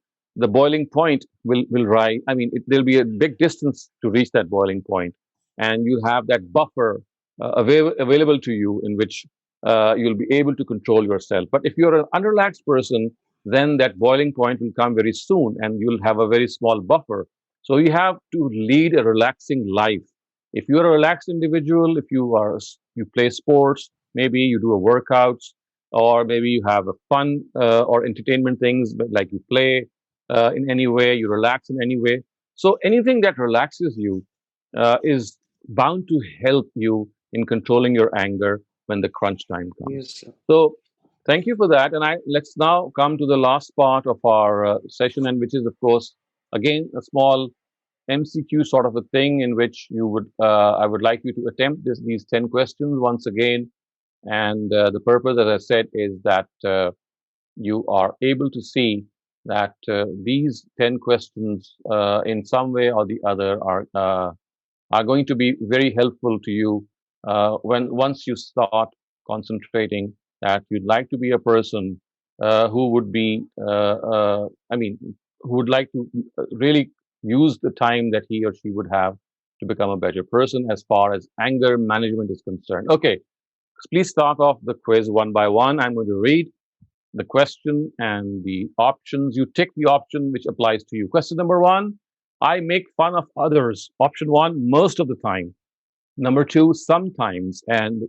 boiling point will rise. I mean, there'll be a big distance to reach that boiling point, and you have that buffer available to you in which you'll be able to control yourself. But if you're an unrelaxed person, then that boiling point will come very soon, and you'll have a very small buffer. So you have to lead a relaxing life. If you're a relaxed individual, if you play sports, maybe you do a workouts, or maybe you have a fun or entertainment things, like you play in any way, you relax in any way. So anything that relaxes you is bound to help you in controlling your anger when the crunch time comes. Yes, sir. So thank you for that. And let's now come to the last part of our session, and which is, of course, again, a small MCQ sort of a thing in which I would like you to attempt these 10 questions once again. And the purpose, as I said, is that you are able to see that these 10 questions, in some way or the other, are going to be very helpful to you once you start concentrating that you'd like to be a person who would be, I mean, who would like to really use the time that he or she would have to become a better person as far as anger management is concerned. Okay, please start off the quiz one by one. I'm going to read the question and the options. You tick the option which applies to you. Question number one: I make fun of others. Option 1, most of the time. Number 2, sometimes. And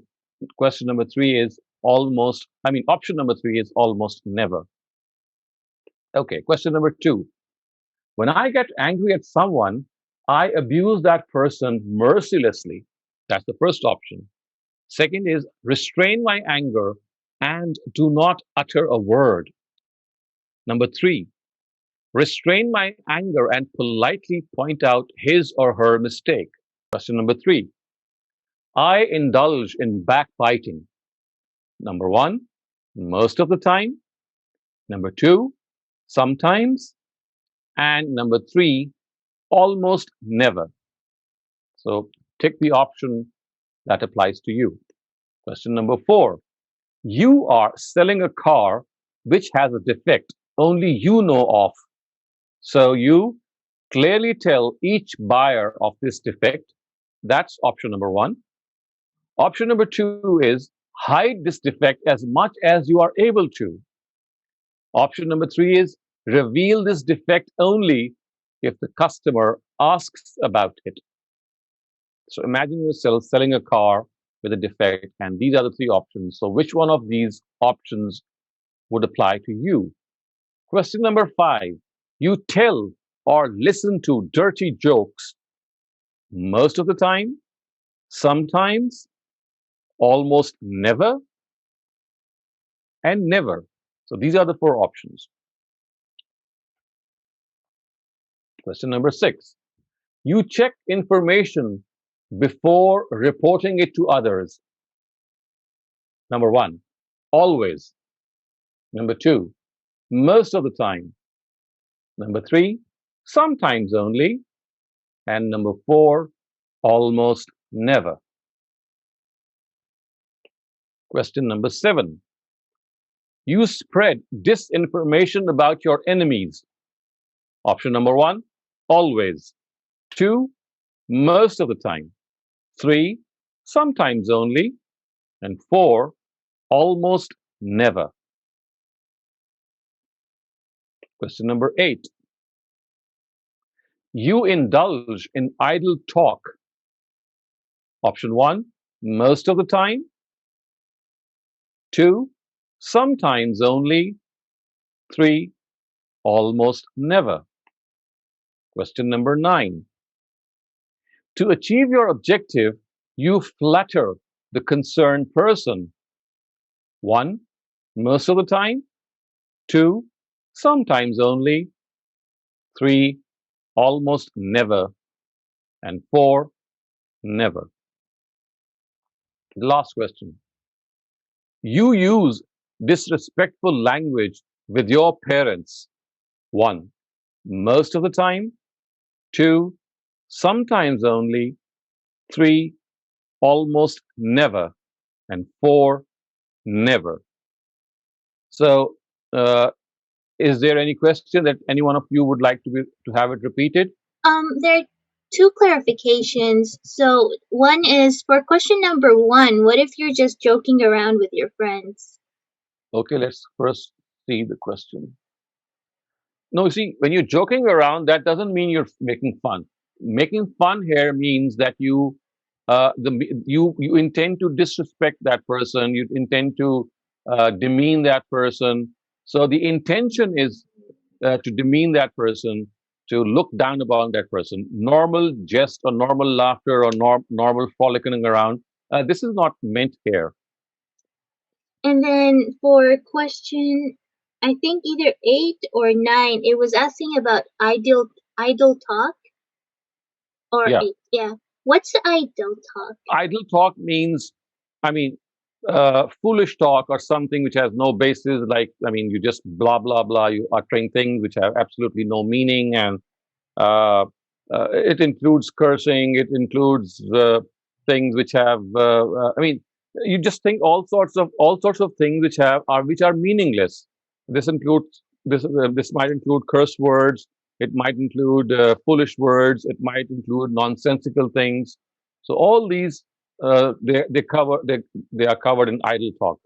question number 3 is option number 3 is almost never. Okay, question number 2. When I get angry at someone, I abuse that person mercilessly. That's the first option. Second is restrain my anger and do not utter a word. Number 3, restrain my anger and politely point out his or her mistake. Question number 3, I indulge in backbiting. Number 1, most of the time. Number 2, sometimes. And number 3, almost never. So tick the option that applies to you. Question number 4, you are selling a car which has a defect only you know of. So you clearly tell each buyer of this defect. That's option number 1. Option number 2 is hide this defect as much as you are able to. Option number 3 is reveal this defect only if the customer asks about it. So imagine yourself selling a car with a defect, and these are the 3 options. So which one of these options would apply to you? Question number 5, you tell or listen to dirty jokes most of the time, sometimes, almost never, and never. So these are the 4 options. Question number 6, you check information before reporting it to others. Number 1, always. Number 2, most of the time. Number 3, sometimes only. And number 4, almost never. Question number 7, you spread disinformation about your enemies. Option number 1, always. 2, most of the time. 3, sometimes only. And 4, almost never. Question number 8, you indulge in idle talk. Option 1, most of the time. 2, sometimes only. 3, almost never. Question number 9, to achieve your objective, you flatter the concerned person. 1, most of the time. 2, sometimes only. 3, almost never. And 4, never. The last question, you use disrespectful language with your parents. 1, most of the time. 2, sometimes only. 3, almost never. And 4, never. So, is there any question that any one of you would like to have it repeated? There are 2 clarifications. So one is for question number 1, what if you're just joking around with your friends? Okay, let's first see the question. No, you see, when you're joking around, that doesn't mean you're making fun. Making fun here means that you intend to disrespect that person, you intend to demean that person. So the intention is to demean that person, to look down upon that person. Normal jest or normal laughter or normal frolicking around, this is not meant here. And then for question, I think either 8 or 9, it was asking about idle talk. Or Yeah. 8, yeah. What's idle talk? Idle talk means, foolish talk or something which has no basis. Like, you just blah blah blah. You uttering things which have absolutely no meaning, and it includes cursing. It includes things which have. You just think all sorts of things which are meaningless. This includes this might include curse words. It might include foolish words. It might include nonsensical things. So all these they are covered in idle talk.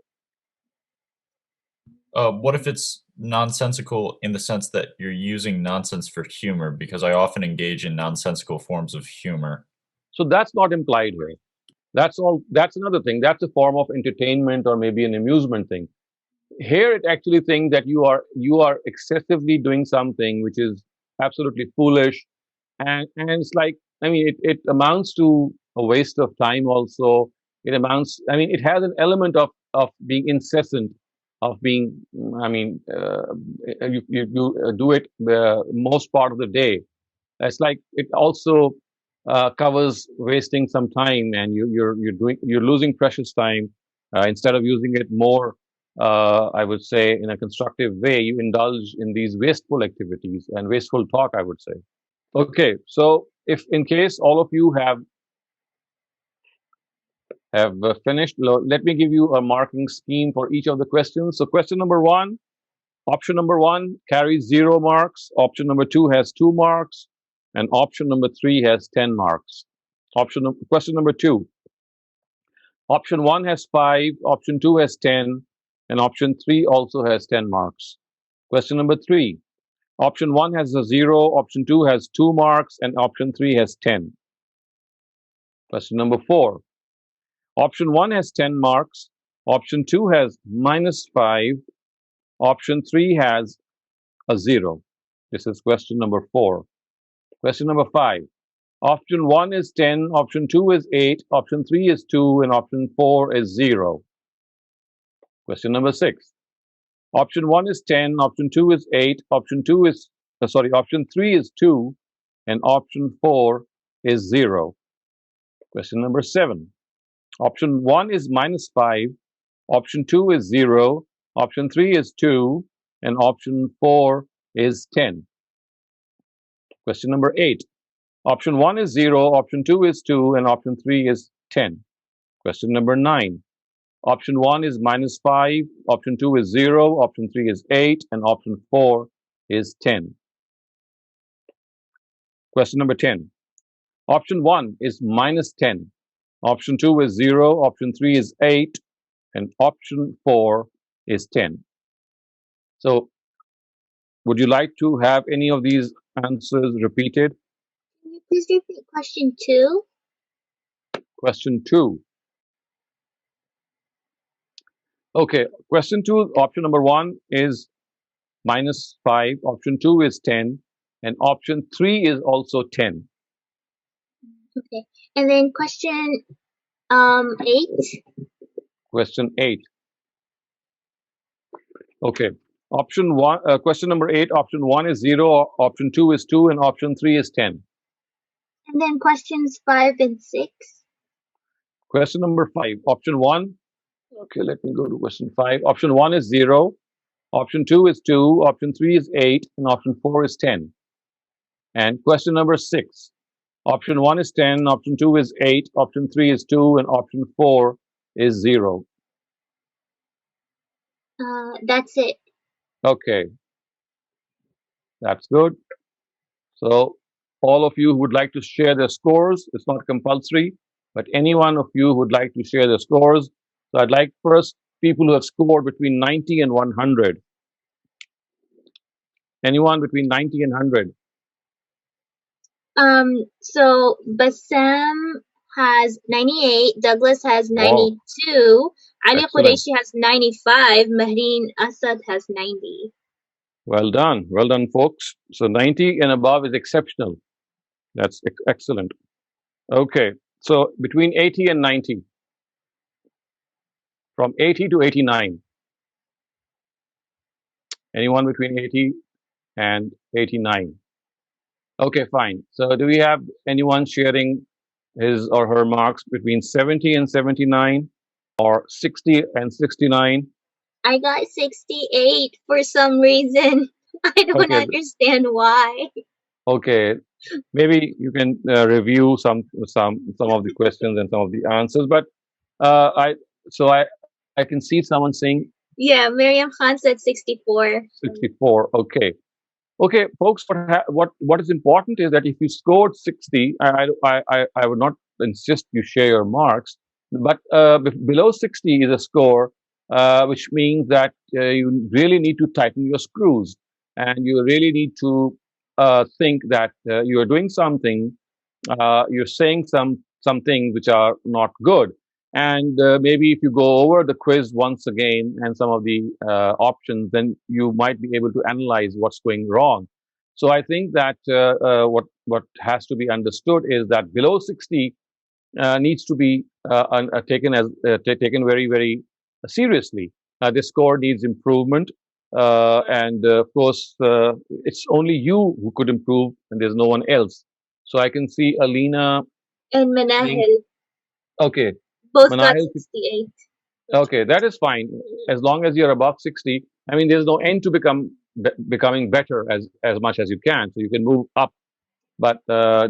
What if it's nonsensical in the sense that you're using nonsense for humor, because I often engage in nonsensical forms of humor. So that's not implied here. That's all. That's another thing. That's a form of entertainment or maybe an amusement thing. Here, it actually thinks that you are excessively doing something which is absolutely foolish, and it's like, I mean, it amounts to a waste of time. Also, it amounts. I mean, it has an element of being incessant, of being. I mean, you do it most part of the day. It's like it also covers wasting some time, and you're losing precious time instead of using it more. I would say in a constructive way, you indulge in these wasteful activities and wasteful talk, I would say. Okay, so if in case all of you have finished, let me give you a marking scheme for each of the questions. So question number one, option number one carries 0 marks. Option number two has 2 marks, and option number three has 10 marks. Question number two. Option one has 5, option two has 10, and option three also has 10 marks. Question number three. Option one has a 0, option two has 2 marks, and option three has 10. Question number four. Option one has 10 marks, option two has -5, option three has a 0. This is question number 4. Question number 5. Option 1 is 10, option 2 is 8, option 3 is 2, and option 4 is 0. Question number 6. Option 1 is 10, option 2 is 8, option 3 is 2, and option 4 is 0. Question number 7. Option 1 is -5, option 2 is 0, option 3 is 2, and option 4 is 10. Question number 8. Option 1 is 0, option 2 is 2, and option 3 is 10. Question number 9. Option 1 is -5, option 2 is 0, option 3 is 8, and option 4 is 10. Question number 10. Option 1 is -10, option 2 is 0, option 3 is 8, and option 4 is 10. So, would you like to have any of these answers repeated? Can you please repeat question 2? Question 2. Okay, question 2, option number 1 is -5, option 2 is 10, and option 3 is also 10. Okay, and then question 8. Question 8. Okay, option 1, question number 8, option 1 is 0, option 2 is 2, and option 3 is 10. And then questions 5 and 6. Question number 5, option 1. Okay, let me go to question 5. Option 1 is 0, option 2 is 2, option 3 is 8, and option 4 is 10. And question number 6. Option 1 is 10, option 2 is 8, option 3 is 2, and option 4 is 0. That's it. Okay. That's good. So, all of you who would like to share their scores, it's not compulsory, but any one of you who would like to share their scores. So, I'd like first people who have scored between 90 and 100. Anyone between 90 and 100? So Bassam has 98, Douglas has 92, Ali Qureshi has 95, Mahreen Asad has 90. Well done, folks. So 90 and above is exceptional. That's excellent. Okay, so between 80 and 90, from 80 to 89. Anyone between 80 and 89? Okay, fine. So do we have anyone sharing his or her marks between 70 and 79 or 60 and 69? I got 68 for some reason. I don't understand why. Okay, maybe you can review some of the questions and some of the answers. But I can see someone saying. Yeah, Miriam Khan said 64. 64. Okay. Okay, folks. What is important is that if you scored 60, I would not insist you share your marks, but below 60 is a score which means that you really need to tighten your screws, and you really need to think that you are doing something, you're saying some things which are not good. And maybe if you go over the quiz once again and some of the options, then you might be able to analyze what's going wrong. So I think that what has to be understood is that below 60 needs to be taken very very seriously. This score needs improvement, and of course it's only you who could improve, and there's no one else. So I can see Alina And saying, Manahil okay, both got Manahil, 68. okay, that is fine as long as you're above 60. I mean, there's no end to becoming better as much as you can, so you can move up, but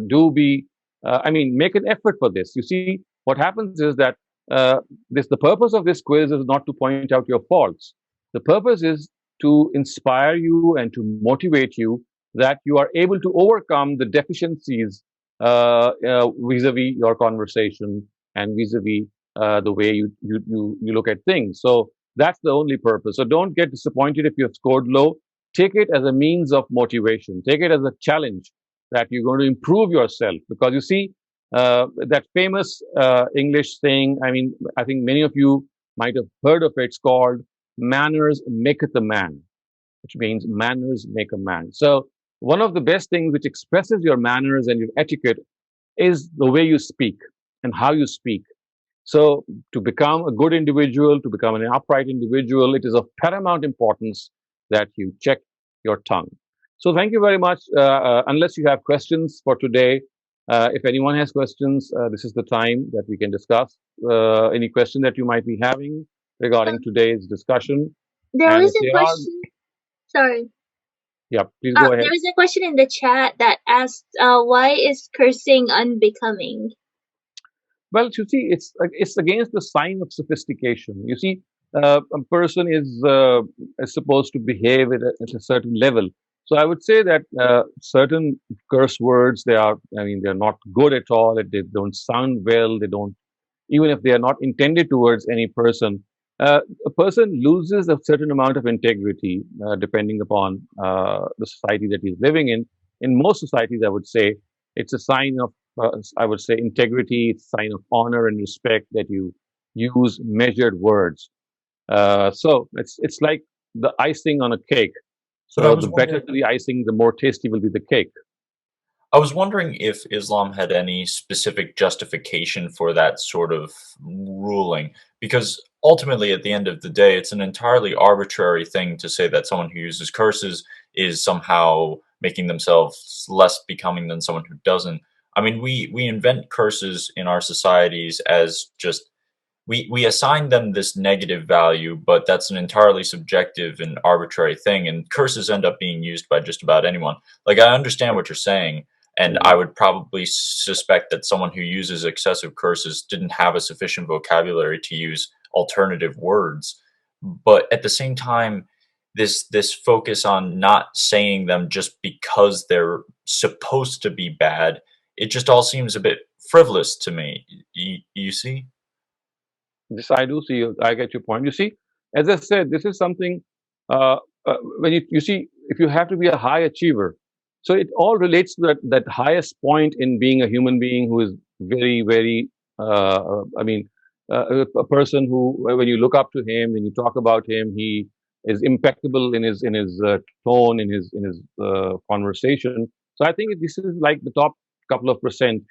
do be I mean, make an effort for this. You see, what happens is that the purpose of this quiz is not to point out your faults. The purpose is to inspire you and to motivate you that you are able to overcome the deficiencies vis-a-vis your conversation and vis-a-vis the way you look at things. So that's the only purpose. So don't get disappointed if you have scored low. Take it as a means of motivation. Take it as a challenge that you're going to improve yourself, because you see that famous English saying, I mean, I think many of you might have heard of it. It's called manners maketh a man, which means manners make a man. So one of the best things which expresses your manners and your etiquette is the way you speak and how you speak. So to become a good individual, to become an upright individual, it is of paramount importance that you check your tongue. So thank you very much. Unless you have questions for today, if anyone has questions, this is the time that we can discuss any question that you might be having regarding today's discussion. There And was if a they are, question. Sorry. yeah, please go ahead. There was a question in the chat that asked, why is cursing unbecoming? Well, you see, it's against the sign of sophistication. You see, a person is supposed to behave at a certain level. So I would say that certain curse words, I mean, they're not good at all. They don't sound well. They don't, even if they are not intended towards any person. A person loses a certain amount of integrity depending upon the society that he's living in. In most societies, I would say it's a sign of, I would say, integrity. It's a sign of honor and respect that you use measured words. So it's like the icing on a cake. But I So was the better wondering, the icing, the more tasty will be the cake. I was wondering if Islam had any specific justification for that sort of ruling, because ultimately, at the end of the day, it's an entirely arbitrary thing to say that someone who uses curses is somehow making themselves less becoming than someone who doesn't. I mean, we invent curses in our societies as just we assign them this negative value, but that's an entirely subjective and arbitrary thing, and curses end up being used by just about anyone. Like, I understand what you're saying, and I Mhm. would probably suspect that someone who uses excessive curses didn't have a sufficient vocabulary to use alternative words. But at the same time, this focus on not saying them just because they're supposed to be bad, it just all seems a bit frivolous to me. You see? This I do see. I get your point. You see, as I said, this is something. Uh, when you see, if you have to be a high achiever, so it all relates to that highest point in being a human being who is very very. I mean, a person who, when you look up to him, when you talk about him, he is impeccable in his tone, in his conversation. So I think this is like the top couple of percent,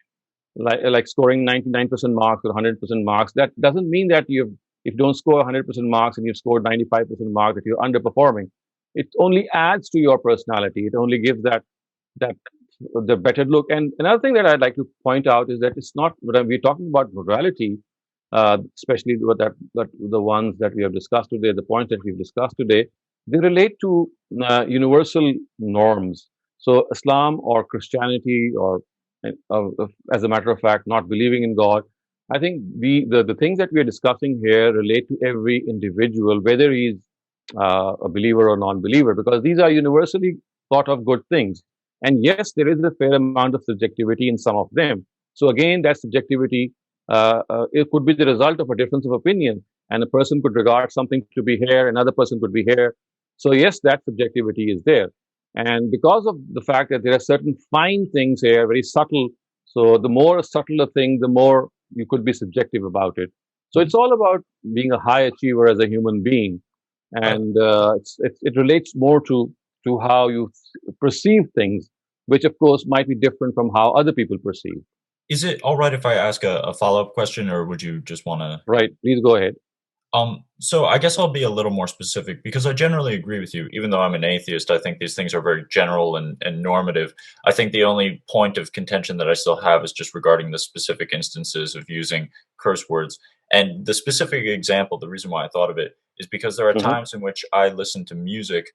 like scoring 99% marks or 100% marks. That doesn't mean that if you don't score 100% marks and you've scored 95% marks, that you're underperforming. It only adds to your personality. It only gives that the better look. And another thing that I'd like to point out is that it's not, when we're talking about morality, especially that the ones that we have discussed today, the points that we've discussed today, they relate to universal norms. So Islam or Christianity or, uh, as a matter of fact, not believing in God. I think the things that we are discussing here relate to every individual, whether he's a believer or non-believer, because these are universally thought of good things. And yes, there is a fair amount of subjectivity in some of them. So again, that subjectivity, it could be the result of a difference of opinion. and a person could regard something to be here, another person could be here. So yes, that subjectivity is there. And because of the fact that there are certain fine things here, very subtle, so the more subtle a thing, the more you could be subjective about it. So it's all about being a high achiever as a human being, and it relates more to how you perceive things, which of course might be different from how other people perceive. Is it all right if I ask a follow-up question, or would you just want to? Right, please go ahead. So I guess I'll be a little more specific, because I generally agree with you. Even though I'm an atheist, I think these things are very general and normative. I think the only point of contention that I still have is just regarding the specific instances of using curse words. And the specific example, the reason why I thought of it, is because there are times in which I listen to music,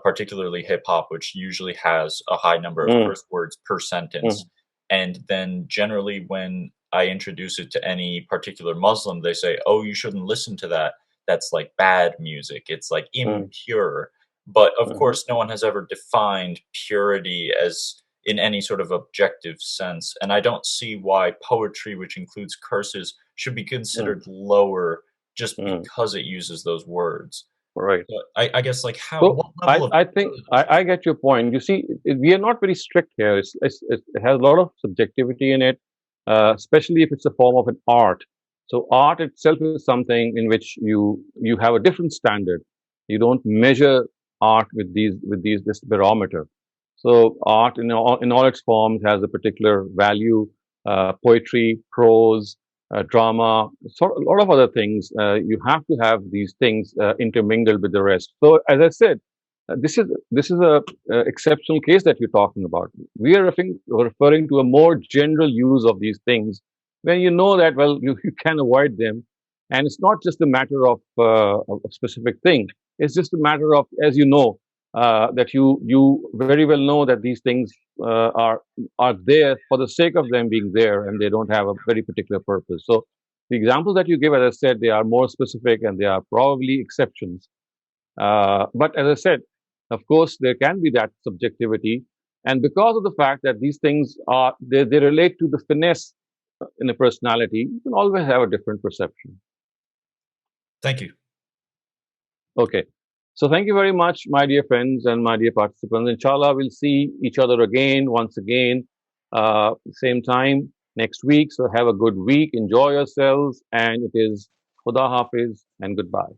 particularly hip hop, which usually has a high number of curse words per sentence. And then generally when I introduce it to any particular Muslim, they say, "Oh, you shouldn't listen to that. That's like bad music. It's like impure." But of course, no one has ever defined purity as in any sort of objective sense. And I don't see why poetry, which includes curses, should be considered lower just because it uses those words. Right. But I guess, like, how, So what level I think I get your point. You see, we are not very strict here. It has a lot of subjectivity in it, especially if it's a form of an art. So art itself is something in which you have a different standard. You don't measure art with this barometer. So art in all its forms has a particular value. Poetry, prose, drama, a lot of other things. You have to have these things intermingled with the rest. So as I said, this is a exceptional case that you're talking about. We are referring to a more general use of these things when you know that, well, you can avoid them, and it's not just a matter of a specific thing. It's just a matter of, as you know, that you very well know that these things are there for the sake of them being there, and they don't have a very particular purpose. So the examples that you give, as I said, they are more specific and they are probably exceptions. But as I said, of course, there can be that subjectivity, and because of the fact that these things they relate to the finesse in a personality, you can always have a different perception. Thank you. Okay. So thank you very much, my dear friends and my dear participants. Inshallah, we'll see each other again, once again, same time next week. So have a good week, enjoy yourselves, and it is Khuda Hafiz and goodbye.